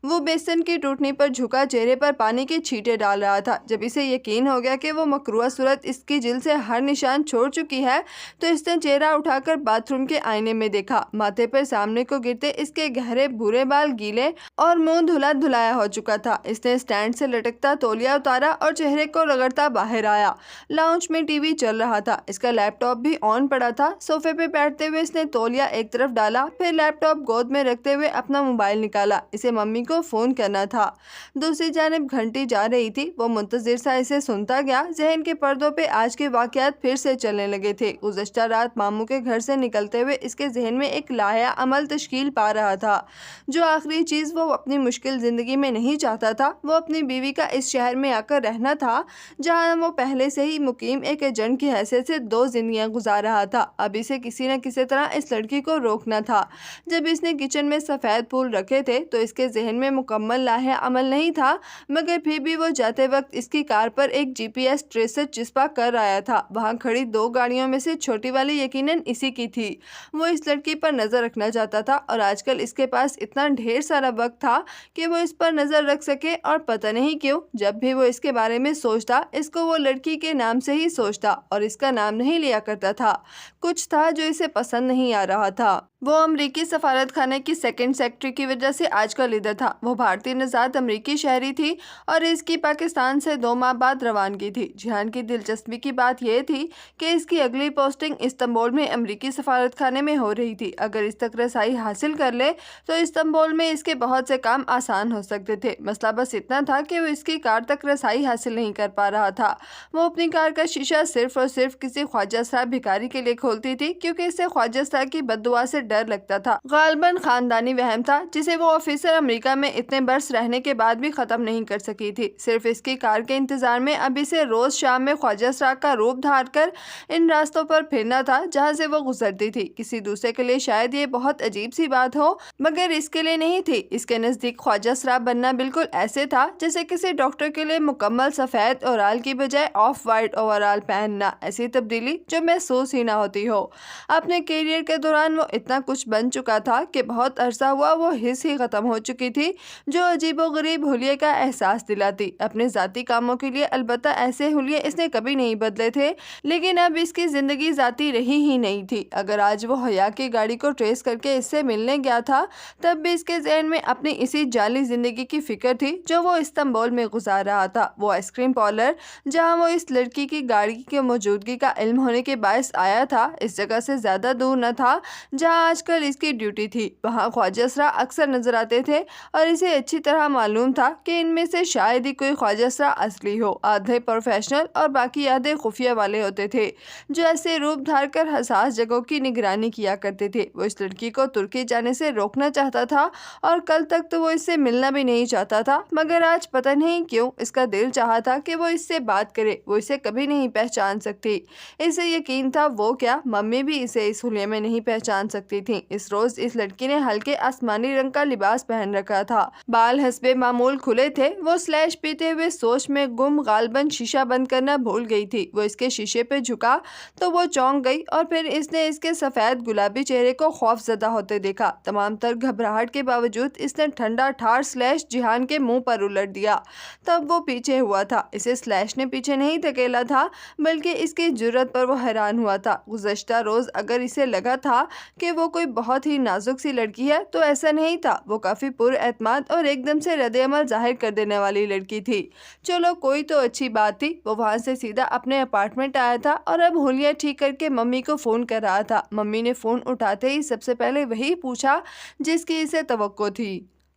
وہ بیسن کی ٹوٹنی پر جھکا چہرے پر پانی کے چھینٹے ڈال رہا تھا۔ جب اسے یقین ہو گیا کہ وہ مکروہ صورت اس کی جلد سے ہر نشان چھوڑ چکی ہے تو اس نے چہرہ اٹھا کر باتھ روم کے آئینے میں دیکھا۔ ماتھے پر سامنے کو گرتے اس کے گہرے بھورے بال گیلے اور منہ دھلا دھلایا ہو چکا تھا۔ اس نے اسٹینڈ سے لٹکتا تولیہ اتارا اور چہرے کو رگڑتا باہر آیا۔ لاؤنج میں ٹی وی چل رہا تھا، اس کا لیپ ٹاپ بھی آن پڑا تھا۔ صوفے پہ بیٹھتے ہوئے اس نے تولیہ ایک طرف ڈالا، پھر لیپ ٹاپ گود میں رکھتے ہوئے اپنا موبائل نکالا۔ اسے ممی کو فون کرنا تھا۔ دوسری جانب گھنٹی جا رہی تھی۔ وہ منتظر سا اسے سنتا گیا۔ ذہن کے پردوں پہ آج کے واقعات پھر سے چلنے لگے تھے۔ گزشتہ رات ماموں کے گھر سے نکلتے ہوئے اس کے ذہن میں ایک لایا عمل تشکیل پا رہا تھا۔ جو آخری چیز وہ اپنی مشکل زندگی میں نہیں چاہتا تھا وہ اپنی بیوی کا اس شہر میں آ کر رہنا تھا جہاں وہ پہلے سے ہی مقیم ایک ایجنٹ کی حیثیت سے 2 زندگیاں گزار رہا تھا۔ اب اسے کسی نہ کسی طرح اس لڑکی کو روکنا تھا۔ جب اس نے کچن میں سفید پھول رکھے تھے تو اس کے ذہن میں مکمل لاہے عمل نہیں تھا، مگر پھر بھی وہ جاتے وقت اس کی کار پر ایک GPS ٹریسر چسپا کر آیا تھا۔ وہاں کھڑی 2 گاڑیوں میں سے چھوٹی والی یقیناً اسی کی تھی۔ وہ اس لڑکی پر نظر رکھنا چاہتا تھا اور آج کل اس کے پاس اتنا ڈھیر سارا وقت تھا کہ وہ اس پر نظر رکھ سکے، اور پتہ نہیں کیوں جب بھی وہ اس کے بارے میں سوچتا اس کو وہ لڑکی کے نام سے ہی سوچتا اور اس کا نام نہیں لیا کرتا تھا۔ کچھ تھا جو اسے پسند نہیں آ رہا تھا۔ وہ امریکی سفارت خانے کی 2nd سیکرٹری کی وجہ سے آج کا لیڈر تھا۔ وہ بھارتی نژاد امریکی شہری تھی اور اس کی پاکستان سے 2 ماہ بعد روانگی تھی۔ جہان کی دلچسپی کی بات یہ تھی کہ اس کی اگلی پوسٹنگ استنبول میں امریکی سفارت خانے میں ہو رہی تھی۔ اگر اس تک رسائی حاصل کر لے تو استنبول میں اس کے بہت سے کام آسان ہو سکتے تھے۔ مسئلہ بس اتنا تھا کہ وہ اس کی کار تک رسائی حاصل نہیں کر پا رہا تھا۔ وہ اپنی کار کا شیشہ صرف اور صرف کسی خواجہ صاحب بھکاری کے لیے کھولتی تھی کیونکہ اسے خواجہ صاحب کی بد دعا سے ڈر لگتا تھا۔ غالباً خاندانی وہم تھا جسے وہ آفیسر امریکہ میں اتنے برس رہنے کے بعد بھی ختم نہیں کر سکی تھی۔ صرف اس کی کار کے انتظار میں اب اسے روز شام میں خواجہ سراغ کا روپ دھار کر ان راستوں پر پھرنا تھا جہاں سے وہ گزرتی تھی۔ کسی دوسرے کے لیے شاید یہ بہت عجیب سی بات ہو، مگر اس کے لیے نہیں تھی۔ اس کے نزدیک خواجہ سراغ بننا بالکل ایسے تھا جیسے کسی ڈاکٹر کے لیے مکمل سفید اوورال کی بجائے آف وائٹ اوورال پہننا، ایسی تبدیلی جو محسوس ہی نہ ہوتی ہو۔ اپنے کیریئر کے دوران وہ اتنا کچھ بن چکا تھا کہ بہت عرصہ ہوا وہ حس ہی ختم ہو چکی تھی थी जो अजीबोगरीब हुलिये का एहसास दिलाती। अपने ज़ाती कामों के लिए अलबत्ता ऐसे हुलिये इसने कभी नहीं बदले थे, लेकिन अब इसकी ज़िंदगी ज़ाती रही ही नहीं थी। अगर आज वो हया की गाड़ी को ट्रेस करके इससे मिलने गया था, तब भी इसके ज़हन में अपनी इसी जाली ज़िंदगी की फ़िक्र थी जो वो इस्तांबुल में गुजार रहा था। वो आइसक्रीम पार्लर जहाँ वो इस लड़की की गाड़ी की मौजूदगी का इल्म होने के बायस आया था, इस जगह से ज़्यादा दूर न था जहाँ आजकल इसकी ड्यूटी थी। वहाँ ख्वाजा असरा अक्सर नजर आते थे और इसे अच्छी तरह मालूम था कि इनमें से शायद ही कोई ख्वाजा असरा असली हो। आधे प्रोफेशनल और बाकी आधे खुफिया वाले होते थे जो ऐसे रूप धार कर हसास जगहों की निगरानी किया करते थे। वो इस लड़की को तुर्की जाने से रोकना चाहता था और कल तक तो वो इससे मिलना भी नहीं चाहता था, मगर आज पता नहीं क्यों इसका दिल चाहा था कि वो इससे बात करे। वो इसे कभी नहीं पहचान सकती। इसे यकीन था वो क्या, मम्मी भी इसे इस हुलिये में नहीं पहचान सकती थी। इस रोज इस लड़की ने हल्के आसमानी रंग का लिबास पहन रखा था, बाल हस्बे मामूल खुले थे। वो स्लैश पीते हुए सोच में गुम गालबन शीशा बंद करना भूल गई थी। वो इसके शीशे पे झुका तो वो चौंक गई और फिर इसने इसके सफेद गुलाबी चेहरे को खौफजदा होते देखा। तमाम तर घबराहट के बावजूद इसने ठंडा ठार स्लैश जिहान के मुंह पर उलट दिया। तब वो पीछे हुआ था। इसे स्लैश ने पीछे नहीं धकेला था, बल्कि इसकी जुर्रत पर वो हैरान हुआ था। गुज़श्ता रोज अगर इसे लगा था कि वो कोई बहुत ही नाजुक सी लड़की है, तो ऐसा नहीं था। वो काफी पुरएतमाद और एकदम से रद्द-ए-अमल जाहिर कर देने वाली लड़की थी। चलो कोई तो अच्छी बात थी। वो वहां से सीधा अपने अपार्टमेंट आया था और अब हुलिया ठीक करके मम्मी को फोन कर रहा था। मम्मी ने फोन उठाते ही सबसे पहले वही पूछा जिसकी इसे तवक्को थी।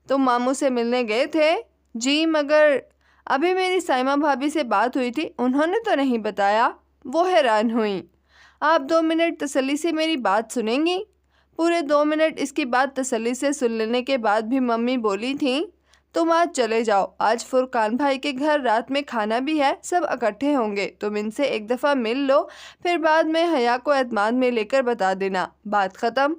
तुम मामू से मिलने गए थे? जी, मगर अभी मेरी साइमा भाभी से बात हुई थी, उन्होंने तो नहीं बताया। वो हैरान हुई। आप 2 मिनट तसल्ली से मेरी बात सुनेंगी? पूरे 2 मिनट इसकी बात तसल्ली से सुन लेने के बाद भी मम्मी बोली थी, तुम आज चले जाओ, आज फुरकान भाई के घर रात में खाना भी है, सब इकट्ठे होंगे। तुम इनसे एक दफ़ा मिल लो, फिर बाद में हया को एतमाद में लेकर बता देना। बात ख़त्म।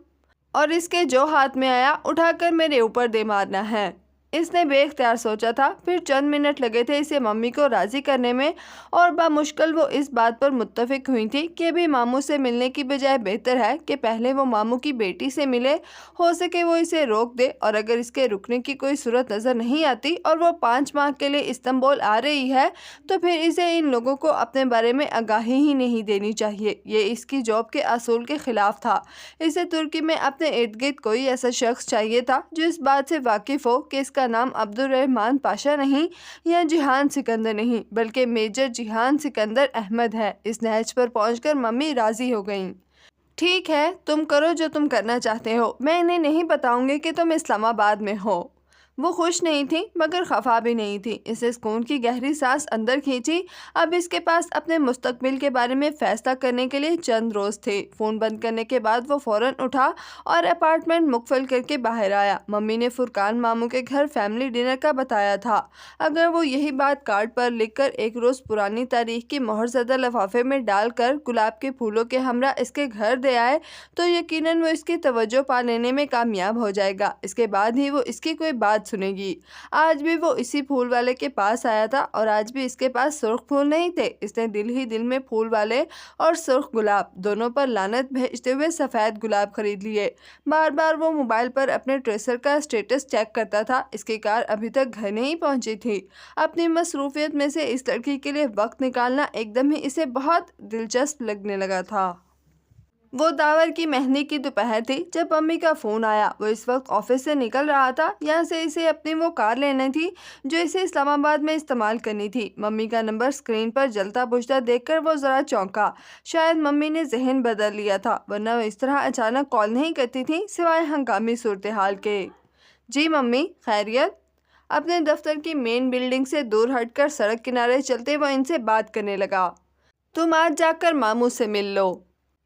और इसके जो हाथ में आया उठाकर मेरे ऊपर दे मारना है। इसने बेख्तियार सोचा था। फिर चंद मिनट लगे थे इसे मम्मी को राज़ी करने में और बामुश्किल वो इस बात पर मुत्तफिक हुई थी कि अभी मामू से मिलने की बजाय बेहतर है कि पहले वो मामू की बेटी से मिले। हो सके वो इसे रोक दे, और अगर इसके रुकने की कोई सूरत नज़र नहीं आती और वो 5 माह के लिए इस्तांबुल आ रही है, तो फिर इसे इन लोगों को अपने बारे में आगाही ही नहीं देनी चाहिए। ये इसकी जॉब के असूल के खिलाफ था। इसे तुर्की में अपने इर्द गिर्द कोई ऐसा शख्स चाहिए था जो इस बात से वाकिफ़ हो कि इसका नाम अब्दुल रहमान पाशा नहीं या जिहान सिकंदर नहीं, बल्कि मेजर जिहान सिकंदर अहमद है। इस नहज पर पहुंचकर मम्मी राजी हो गईं। ठीक है, तुम करो जो तुम करना चाहते हो, मैं इन्हें नहीं बताऊंगी कि तुम इस्लामाबाद में हो। वो खुश नहीं थी मगर खफा भी नहीं थी। इसे सुकून की गहरी सांस अंदर खींची। अब इसके पास अपने मुस्तकबिल के बारे में फैसला करने के लिए चंद रोज थे। फ़ोन बंद करने के बाद वो फ़ौरन उठा और अपार्टमेंट मुकफल करके बाहर आया। मम्मी ने फुरकान मामू के घर फैमिली डिनर का बताया था। अगर वो यही बात कार्ड पर लिखकर एक रोज़ पुरानी तारीख की मोहरज़दा लिफाफे में डालकर गुलाब के फूलों के हमरा इसके घर दे आए, तो यकीनन वो इसकी तवज्जो पा लेने में कामयाब हो जाएगा। इसके बाद ही वो इसकी कोई बात सुनेगी। आज भी वो इसी फूल वाले के पास आया था और आज भी इसके पास सुर्ख फूल नहीं थे। इसने दिल ही दिल में फूल वाले और सुर्ख गुलाब दोनों पर लानत भेजते हुए सफ़ेद गुलाब खरीद लिए। बार बार वो मोबाइल पर अपने ट्रेसर का स्टेटस चेक करता था। इसकी कार अभी तक घर नहीं पहुंची थी। अपनी मसरूफियत में से इस लड़की के लिए वक्त निकालना एकदम ही इसे बहुत दिलचस्प लगने लगा था। वो दावर की मेहंदी की दोपहर थी जब मम्मी का फ़ोन आया। वो इस वक्त ऑफिस से निकल रहा था। यहाँ से इसे अपनी वो कार लेनी थी जो इसे इस्लामाबाद में इस्तेमाल करनी थी। मम्मी का नंबर स्क्रीन पर जलता बुझता देखकर वो ज़रा चौंका। शायद मम्मी ने जहन बदल लिया था, वरना वो इस तरह अचानक कॉल नहीं करती थी सिवाय हंगामी सूरत हाल के। जी मम्मी, खैरियत? अपने दफ्तर की मेन बिल्डिंग से दूर हटकर सड़क किनारे चलते वो इनसे बात करने लगा। तुम आज जाकर मामू से मिल लो।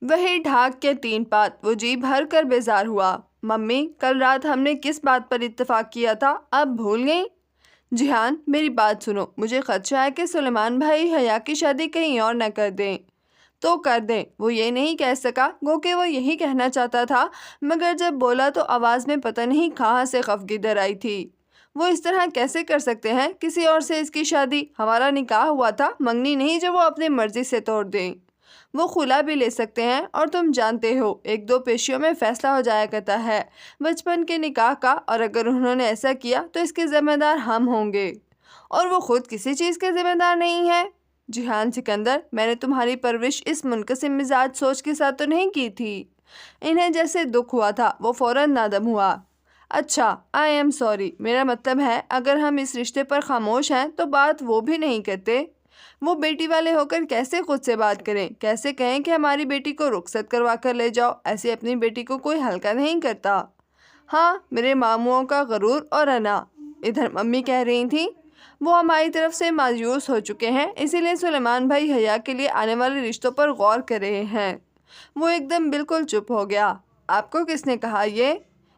वही ढाक के 3 पात। वो जी भर कर बेजार हुआ। मम्मी, कल रात हमने किस बात पर इत्तेफाक किया था, अब भूल गई? जिहान, मेरी बात सुनो। मुझे खदशा है कि सुलेमान भाई हया की शादी कहीं और न कर दें। तो कर दें। वो ये नहीं कह सका, गो कि वो यही कहना चाहता था, मगर जब बोला तो आवाज़ में पता नहीं कहाँ से खफगी दर आई थी। वो इस तरह कैसे कर सकते हैं? किसी और से इसकी शादी? हमारा निकाह हुआ था, मंगनी नहीं जो वो अपनी मर्जी से तोड़ दें। وہ خلا بھی لے سکتے ہیں اور تم جانتے ہو 1-2 پیشیوں میں فیصلہ ہو جایا کرتا ہے بچپن کے نکاح کا، اور اگر انہوں نے ایسا کیا تو اس کے ذمہ دار ہم ہوں گے، اور وہ خود کسی چیز کے ذمہ دار نہیں ہے۔ جیحان سکندر، میں نے تمہاری پرورش اس منقسم مزاج سوچ کے ساتھ تو نہیں کی تھی۔ انہیں جیسے دکھ ہوا تھا وہ فوراً نادم ہوا۔ اچھا، آئی ایم سوری، میرا مطلب ہے اگر ہم اس رشتے پر خاموش ہیں تو بات وہ بھی نہیں کرتے۔ وہ بیٹی والے ہو کر کیسے خود سے بات کریں، کیسے کہیں کہ ہماری بیٹی کو رخصت کروا کر لے جاؤ؟ ایسے اپنی بیٹی کو کوئی ہلکا نہیں کرتا۔ ہاں، میرے ماموؤں کا غرور اور انا، ادھر ممی کہہ رہی تھیں، وہ ہماری طرف سے مایوس ہو چکے ہیں، اسی لیے سلیمان بھائی حیا کے لیے آنے والے رشتوں پر غور کر رہے ہیں۔ وہ ایک دم بالکل چپ ہو گیا۔ آپ کو کس نے کہا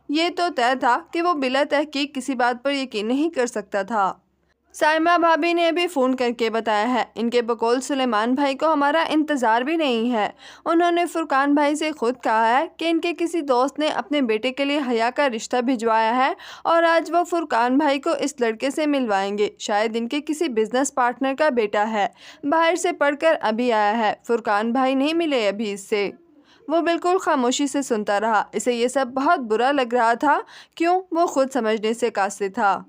یہ تو طے تھا کہ وہ بلا تحقیق کسی بات پر یقین نہیں کر سکتا تھا۔ سائمہ بھابی نے ابھی فون کر کے بتایا ہے، ان کے بقول سلیمان بھائی کو ہمارا انتظار بھی نہیں ہے۔ انہوں نے فرقان بھائی سے خود کہا ہے کہ ان کے کسی دوست نے اپنے بیٹے کے لیے حیا کا رشتہ بھجوایا ہے اور آج وہ فرقان بھائی کو اس لڑکے سے ملوائیں گے۔ شاید ان کے کسی بزنس پارٹنر کا بیٹا ہے، باہر سے پڑھ کر ابھی آیا ہے۔ فرقان بھائی نہیں ملے ابھی اس سے۔ وہ بالکل خاموشی سے سنتا رہا، اسے یہ سب بہت برا لگ رہا تھا۔ کیوں؟ وہ خود سمجھنے سے قاصر تھا۔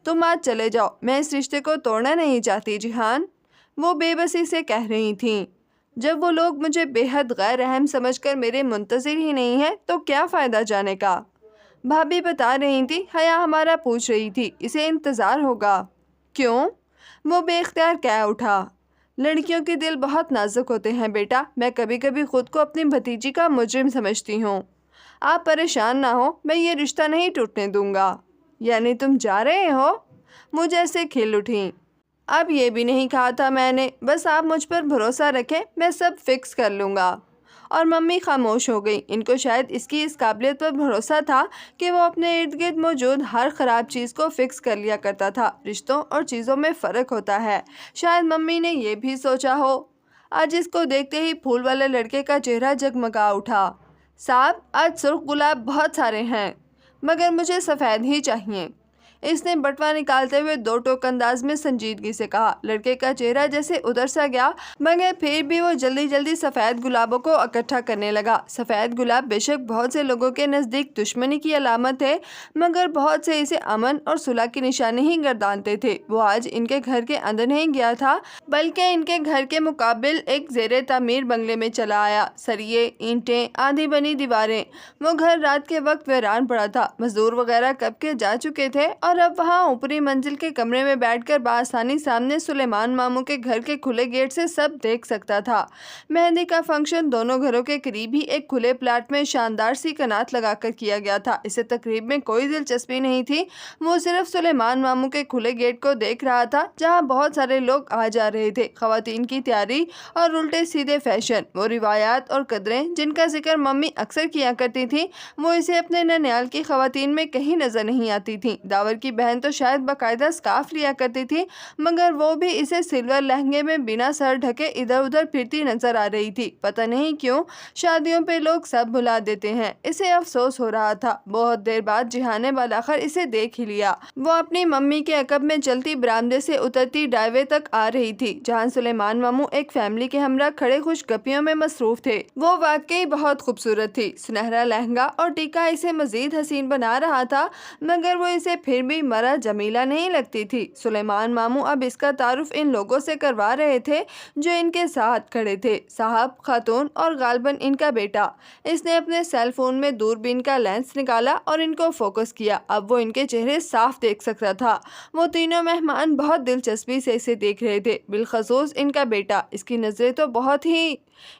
تم آج چلے جاؤ، میں اس رشتے کو توڑنا نہیں چاہتی جیحان، وہ بے بسی سے کہہ رہی تھیں۔ جب وہ لوگ مجھے بے حد غیر اہم سمجھ کر میرے منتظر ہی نہیں ہیں تو کیا فائدہ جانے کا؟ بھابی بتا رہی تھی، حیا ہمارا پوچھ رہی تھی، اسے انتظار ہوگا۔ کیوں؟ وہ بے اختیار کہہ اٹھا۔ لڑکیوں کے دل بہت نازک ہوتے ہیں بیٹا، میں کبھی کبھی خود کو اپنی بھتیجی کا مجرم سمجھتی ہوں۔ آپ پریشان نہ ہو، میں یہ رشتہ نہیں ٹوٹنے دوں گا۔ یعنی تم جا رہے ہو؟ وہ جیسے کھل اٹھیں۔ اب یہ بھی نہیں کہا تھا میں نے، بس آپ مجھ پر بھروسہ رکھیں، میں سب فکس کر لوں گا۔ اور ممی خاموش ہو گئی۔ ان کو شاید اس کی اس قابلیت پر بھروسہ تھا کہ وہ اپنے ارد گرد موجود ہر خراب چیز کو فکس کر لیا کرتا تھا۔ رشتوں اور چیزوں میں فرق ہوتا ہے، شاید ممی نے یہ بھی سوچا ہو۔ آج اس کو دیکھتے ہی پھول والے لڑکے کا چہرہ جگمگا اٹھا۔ صاحب، آج سرخ گلاب بہت سارے ہیں، مگر مجھے سفید ہی چاہیے۔ اس نے بٹوا نکالتے ہوئے 2 ٹوک انداز میں سنجیدگی سے کہا۔ لڑکے کا چہرہ جیسے ادھر سا گیا، مگر پھر بھی وہ جلدی جلدی سفید گلابوں کو اکٹھا کرنے لگا۔ سفید گلاب بے شک بہت سے لوگوں کے نزدیک دشمنی کی علامت ہے، مگر بہت سے اسے امن اور صلح کی نشانی ہی گردانتے تھے۔ وہ آج ان کے گھر کے اندر نہیں گیا تھا، بلکہ ان کے گھر کے مقابل ایک زیر تعمیر بنگلے میں چلا آیا۔ سریے، اینٹیں، آدھی بنی دیواریں، وہ گھر رات کے وقت ویران پڑا تھا۔ مزدور وغیرہ کب کے جا چکے تھے اور اب وہاں اوپری منزل کے کمرے میں بیٹھ کر بآسانی سامنے سلیمان ماموں کے گھر کے کھلے گیٹ سے سب دیکھ سکتا تھا۔ مہندی کا فنکشن دونوں گھروں کے قریب ہی ایک کھلے پلاٹ میں شاندار سی کنات لگا کر کیا گیا تھا۔ اسے تقریب میں کوئی دلچسپی نہیں تھی، وہ صرف سلیمان ماموں کے کھلے گیٹ کو دیکھ رہا تھا جہاں بہت سارے لوگ آ جا رہے تھے۔ خواتین کی تیاری اور الٹے سیدھے فیشن، وہ روایات اور قدریں جن کا ذکر ممی اکثر کیا کرتی تھی، وہ اسے اپنے ننیال کی خواتین میں کہیں نظر نہیں آتی تھیں۔ داور کی بہن تو شاید باقاعدہ اسکارف لیا کرتی تھی، مگر وہ بھی اسے سلور لہنگے میں بنا سر ڈھکے ادھر ادھر پھرتی نظر آ رہی تھی۔ پتہ نہیں کیوں شادیوں پہ لوگ سب بھلا دیتے ہیں، اسے افسوس ہو رہا تھا۔ بہت دیر بعد جیحان نے بالاخر اسے دیکھ ہی لیا۔ وہ اپنی ممی کے عقب میں چلتی برآمدے سے اترتی ڈرائی وے تک آ رہی تھی جہاں سلیمان ماموں ایک فیملی کے ہمراہ کھڑے خوش گپیوں میں مصروف تھے۔ وہ واقعی بہت خوبصورت تھی۔ سنہرا لہنگا اور ٹیکا اسے مزید حسین بنا رہا تھا، مگر وہ اسے پھر بھی مرا جمیلہ نہیں لگتی تھی۔ سلیمان ماموں اب اس کا تعارف ان لوگوں سے کروا رہے تھے جو ان کے ساتھ کھڑے تھے، صاحب، خاتون اور غالباً ان کا بیٹا۔ اس نے اپنے سیل فون میں دوربین کا لینس نکالا اور ان کو فوکس کیا۔ اب وہ ان کے چہرے صاف دیکھ سکتا تھا۔ وہ تینوں مہمان بہت دلچسپی سے اسے دیکھ رہے تھے، بالخصوص ان کا بیٹا۔ اس کی نظریں تو بہت ہی،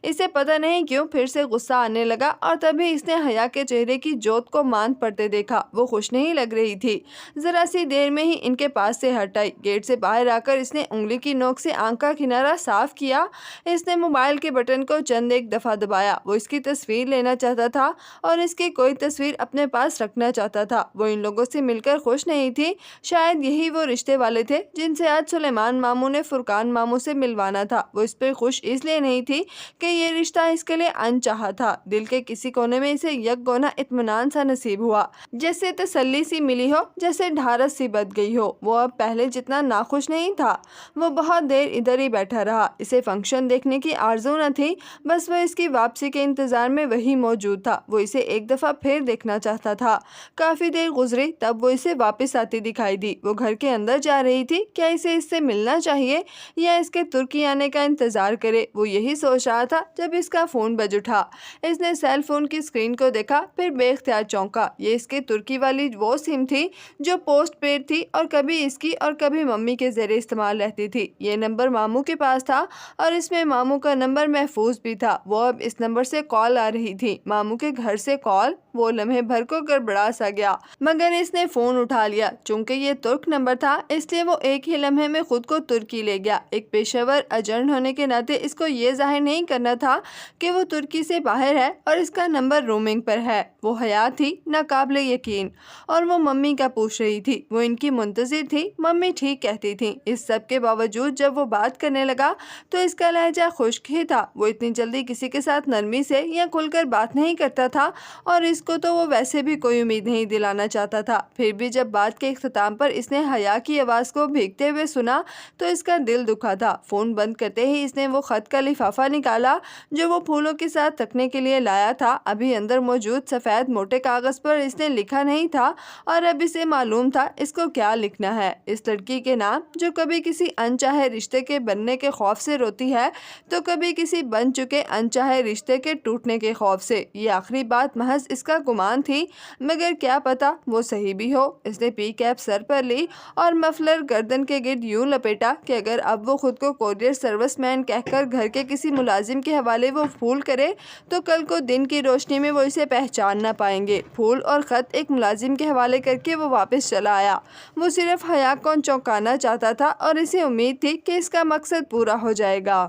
اسے پتہ نہیں کیوں پھر سے غصہ آنے لگا، اور تبھی اس نے حیا کے چہرے کی جوت کو ماند پڑتے دیکھا۔ وہ خوش نہیں لگ رہی تھی۔ ذرا سی دیر میں ہی ان کے پاس سے ہٹ آئی۔ گیٹ سے باہر آ کر اس نے انگلی کی نوک سے آنکھ کا کنارہ صاف کیا۔ اس نے موبائل کے بٹن کو چند ایک دفعہ دبایا۔ وہ اس کی تصویر لینا چاہتا تھا اور اس کی کوئی تصویر اپنے پاس رکھنا چاہتا تھا۔ وہ ان لوگوں سے مل کر خوش نہیں تھی۔ شاید یہی وہ رشتے والے تھے جن سے آج سلیمان ماموں نے فرقان ماموں سے ملوانا تھا۔ وہ اس پر خوش اس لیے نہیں تھی کہ یہ رشتہ اس کے لیے انچاہا تھا۔ دل کے کسی کونے میں اسے یکگونا اطمینان سا نصیب ہوا، جیسے تسلی سی ملی ہو، جیسے ڈھارس سی بد گئی ہو۔ وہ اب پہلے جتنا ناخوش نہیں تھا۔ وہ بہت دیر ادھر ہی بیٹھا رہا۔ اسے فنکشن دیکھنے کی آرزو نہ تھی، بس وہ اس کی واپسی کے انتظار میں وہی موجود تھا۔ وہ اسے ایک دفعہ پھر دیکھنا چاہتا تھا۔ کافی دیر گزری، تب وہ اسے واپس آتی دکھائی دی۔ وہ گھر کے اندر جا رہی تھی۔ کیا اسے اس سے ملنا چاہیے یا اس کے ترکی آنے کا انتظار کرے؟ وہ یہی سوچ رہا تھا جب اس کا فون بج اٹھا۔ اس نے سیل فون کی اسکرین کو دیکھا، پھر بے اختیار چونکا۔ یہ اس کے ترکی والی وہ سم تھی جو پوسٹ پیڈ تھی اور کبھی اس کی اور کبھی ممی کے زیر استعمال رہتی تھی۔ یہ نمبر ماموں کے پاس تھا اور اس میں ماموں کا نمبر محفوظ بھی تھا۔ وہ اب اس نمبر سے کال آ رہی تھی، ماموں کے گھر سے کال۔ وہ لمحے بھر کو گڑبڑا سا گیا، مگر اس نے فون اٹھا لیا۔ چونکہ یہ ترک نمبر تھا، اس لیے وہ ایک ہی لمحے میں خود کو ترکی لے گیا۔ ایک پیشہ ور ایجنٹ ہونے کے ناطے اس کو یہ ظاہر نہیں کرنا تھا کہ وہ ترکی سے باہر ہے اور اس کا نمبر رومنگ پر ہے۔ وہ حیا تھی، ناقابل یقین، اور وہ ممی کا پوچھ رہی تھی۔ وہ ان کی منتظر تھی، ممی ٹھیک کہتی تھیں۔ اس سب کے باوجود جب وہ بات کرنے لگا تو اس کا لہجہ خشک ہی تھا۔ وہ اتنی جلدی کسی کے ساتھ نرمی سے یا کھل کر بات نہیں کرتا تھا، اور اس کو تو وہ ویسے بھی کوئی امید نہیں دلانا چاہتا تھا۔ پھر بھی جب بات کے اختتام پر اس نے حیا کی آواز کو بھیگتے ہوئے سنا تو اس کا دل دکھا تھا۔ فون بند کرتے ہی اس نے وہ خط کا لفافہ نکالا جو وہ پھولوں کے ساتھ رکھنے کے لیے لایا تھا۔ ابھی اندر موجود سفید موٹے کاغذ پر اس نے لکھا نہیں تھا، اور اب اسے معلوم تھا اس کو کیا لکھنا ہے۔ اس لڑکی کے نام، جو کبھی کسی انچاہے رشتے کے بننے کے خوف سے روتی ہے تو کبھی کسی بن چکے انچاہے رشتے کے ٹوٹنے کے خوف سے۔ یہ آخری بات محض اس کا گمان تھی، مگر کیا پتا وہ صحیح بھی ہو۔ اس نے پی کیپ سر پر لی اور مفلر گردن کے گرد یوں لپیٹا کہ اگر اب وہ خود کو کوریئر سروس مین کہہ کر گھر کے کسی ملازم کے حوالے وہ پھول کرے تو کل کو دن کی روشنی میں وہ اسے پہچان نہ پائیں گے۔ پھول اور خط ایک ملازم کے حوالے کر کے وہ واپس چلا آیا۔ وہ صرف حیا کو چونکانا چاہتا تھا اور اسے امید تھی کہ اس کا مقصد پورا ہو جائے گا۔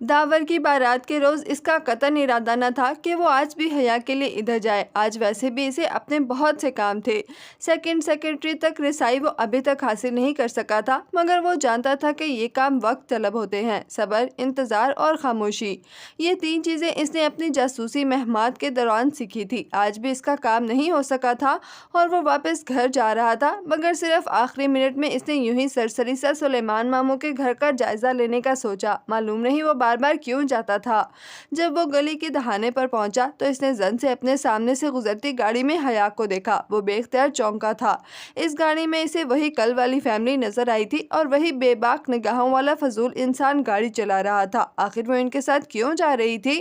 داور کی بارات کے روز اس کا قطعاً ارادہ نہ تھا کہ وہ آج بھی حیا کے لیے ادھر جائے۔ آج ویسے بھی اسے اپنے بہت سے کام تھے۔ سیکنڈ سیکرٹری تک رسائی وہ ابھی تک حاصل نہیں کر سکا تھا، مگر وہ جانتا تھا کہ یہ کام وقت طلب ہوتے ہیں۔ صبر، انتظار اور خاموشی، یہ تین چیزیں اس نے اپنی جاسوسی مہمات کے دوران سیکھی تھی۔ آج بھی اس کا کام نہیں ہو سکا تھا اور وہ واپس گھر جا رہا تھا، مگر صرف آخری منٹ میں اس نے یوں ہی سرسری سا سلیمان ماموں کے گھر کا جائزہ لینے کا سوچا۔ معلوم نہیں وہ بار بار کیوں جاتا تھا۔ جب وہ گلی کے دہانے پر پہنچا تو اس نے زن سے اپنے سامنے سے گزرتی گاڑی میں حیا کو دیکھا۔ وہ بے اختیار چونکا تھا۔ اس گاڑی میں اسے وہی کل والی فیملی نظر آئی تھی اور وہی بے باک نگاہوں والا فضول انسان گاڑی چلا رہا تھا۔ آخر وہ ان کے ساتھ کیوں جا رہی تھی؟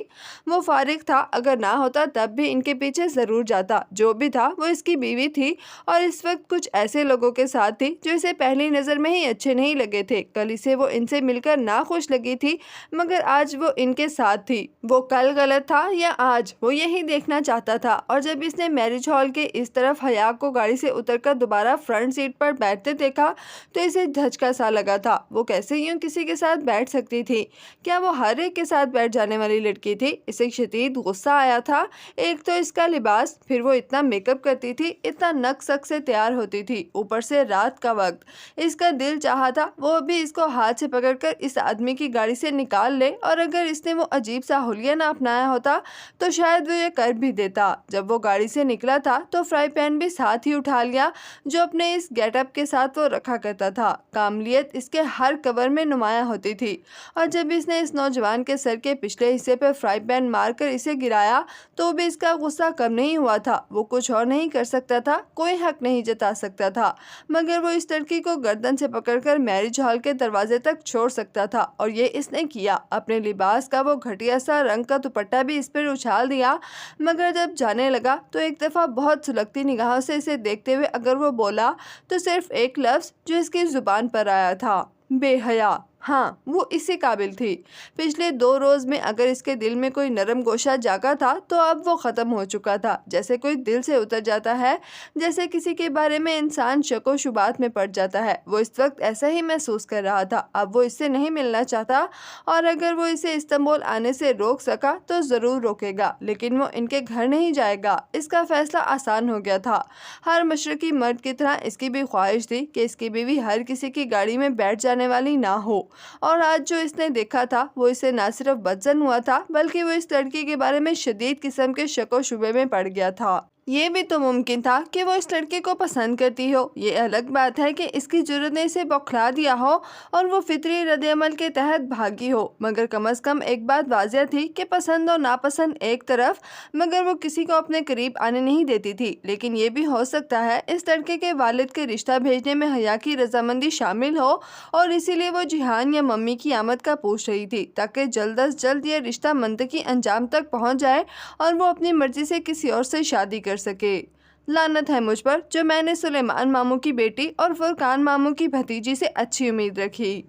وہ فارغ تھا، اگر نہ ہوتا تب بھی ان کے پیچھے ضرور جاتا۔ جو بھی تھا وہ اس کی بیوی تھی اور اس وقت کچھ ایسے لوگوں کے ساتھ تھی جو اسے پہلی نظر میں ہی اچھے نہیں لگے تھے۔ کل اسے وہ ان سے مل کر ناخوش لگی تھی، مگر آج وہ ان کے ساتھ تھی۔ وہ کل غلط تھا یا آج؟ وہ یہی دیکھنا چاہتا تھا۔ اور جب اس نے میرج ہال کے اس طرف حیا کو گاڑی سے اتر کر دوبارہ فرنٹ سیٹ پر بیٹھتے دیکھا تو اسے دھچکا سا لگا تھا۔ وہ کیسے یوں کسی کے ساتھ بیٹھ سکتی تھی؟ کیا وہ ہر ایک کے ساتھ بیٹھ جانے والی لڑکی تھی؟ اسے شدید غصہ آیا تھا۔ ایک تو اس کا لباس، پھر وہ اتنا میک اپ کرتی تھی، اتنا نک سک سے تیار ہوتی تھی، اوپر سے رات کا وقت۔ اس کا دل چاہا تھا وہ بھی اس کو ہاتھ سے پکڑ کر اس آدمی کی گاڑی سے نکال لے، اور اگر اس نے وہ عجیب سا حلیہ نہ اپنایا ہوتا تو شاید وہ یہ کر بھی دیتا۔ جب وہ گاڑی سے نکلا تھا تو فرائی پین بھی ساتھ ہی اٹھا لیا جو اپنے اس گیٹ اپ کے ساتھ وہ رکھا کرتا تھا۔ کاملیت اس کے ہر کور میں نمایاں ہوتی تھی، اور جب اس نے اس نوجوان کے سر کے پچھلے حصے پر فرائی پین مار کر اسے گرایا تو بھی اس کا غصہ کم نہیں ہوا تھا۔ وہ کچھ اور نہیں کر سکتا تھا، کوئی حق نہیں جتا سکتا تھا، مگر وہ اس لڑکی کو گردن سے پکڑ کر میرج ہال کے دروازے تک چھوڑ سکتا تھا، اور یہ اس نے کیا۔ اپنے لباس کا وہ گھٹیا سا رنگ کا دوپٹہ بھی اس پر اچھال دیا، مگر جب جانے لگا تو ایک دفعہ بہت سلگتی نگاہوں سے اسے دیکھتے ہوئے اگر وہ بولا تو صرف ایک لفظ جو اس کی زبان پر آیا تھا: بے حیا۔ ہاں، وہ اسی قابل تھی۔ پچھلے 2 روز میں اگر اس کے دل میں کوئی نرم گوشہ جاگا تھا تو اب وہ ختم ہو چکا تھا، جیسے کوئی دل سے اتر جاتا ہے، جیسے کسی کے بارے میں انسان شک و شبہات میں پڑ جاتا ہے۔ وہ اس وقت ایسا ہی محسوس کر رہا تھا۔ اب وہ اس سے نہیں ملنا چاہتا، اور اگر وہ اسے استنبول آنے سے روک سکا تو ضرور روکے گا، لیکن وہ ان کے گھر نہیں جائے گا۔ اس کا فیصلہ آسان ہو گیا تھا۔ ہر مشرقی مرد کی طرح اس کی بھی خواہش تھی کہ اس کی بیوی ہر کسی کی گاڑی میں بیٹھ جانے والی نہ ہو۔ اور آج جو اس نے دیکھا تھا وہ اسے نہ صرف بدظن ہوا تھا بلکہ وہ اس لڑکی کے بارے میں شدید قسم کے شک و شبے میں پڑ گیا تھا۔ یہ بھی تو ممکن تھا کہ وہ اس لڑکے کو پسند کرتی ہو۔ یہ الگ بات ہے کہ اس کی جرت نے اسے بوکھلا دیا ہو اور وہ فطری رد عمل کے تحت بھاگی ہو، مگر کم از کم ایک بات واضح تھی کہ پسند اور ناپسند ایک طرف، مگر وہ کسی کو اپنے قریب آنے نہیں دیتی تھی۔ لیکن یہ بھی ہو سکتا ہے اس لڑکے کے والد کے رشتہ بھیجنے میں حیا کی رضامندی شامل ہو اور اسی لیے وہ جیہان یا ممی کی آمد کا پوچھ رہی تھی تاکہ جلد از جلد یہ رشتہ منطقی انجام تک پہنچ جائے اور وہ اپنی مرضی سے کسی اور سے شادی کر سکے۔ لعنت ہے مجھ پر جو میں نے سلیمان ماموں کی بیٹی اور فرقان ماموں کی بھتیجی سے اچھی امید رکھی۔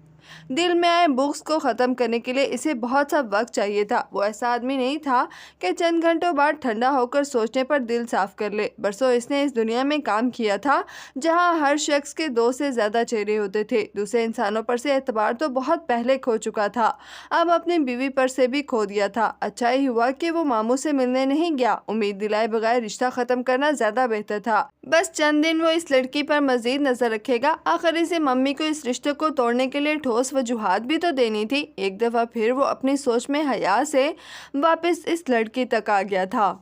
دل میں آئے بغض کو ختم کرنے کے لیے اسے بہت سا وقت چاہیے تھا۔ وہ ایسا آدمی نہیں تھا کہ چند گھنٹوں بعد ٹھنڈا ہو کر سوچنے پر دل صاف کر لے۔ برسوں اس نے اس دنیا میں کام کیا تھا جہاں ہر شخص کے 2 سے زیادہ چہرے ہوتے تھے۔ دوسرے انسانوں پر سے اعتبار تو بہت پہلے کھو چکا تھا، اب اپنی بیوی پر سے بھی کھو دیا تھا۔ اچھا ہی ہوا کہ وہ ماموں سے ملنے نہیں گیا، امید دلائے بغیر رشتہ ختم کرنا زیادہ بہتر تھا۔ بس چند دن وہ اس لڑکی پر مزید نظر رکھے گا، آخر اسے ممی کو اس رشتے کو توڑنے کے لیے ٹھوس وجوہات بھی تو دینی تھی۔ ایک دفعہ پھر وہ اپنی سوچ میں حیا سے واپس اس لڑکی تک آ گیا تھا۔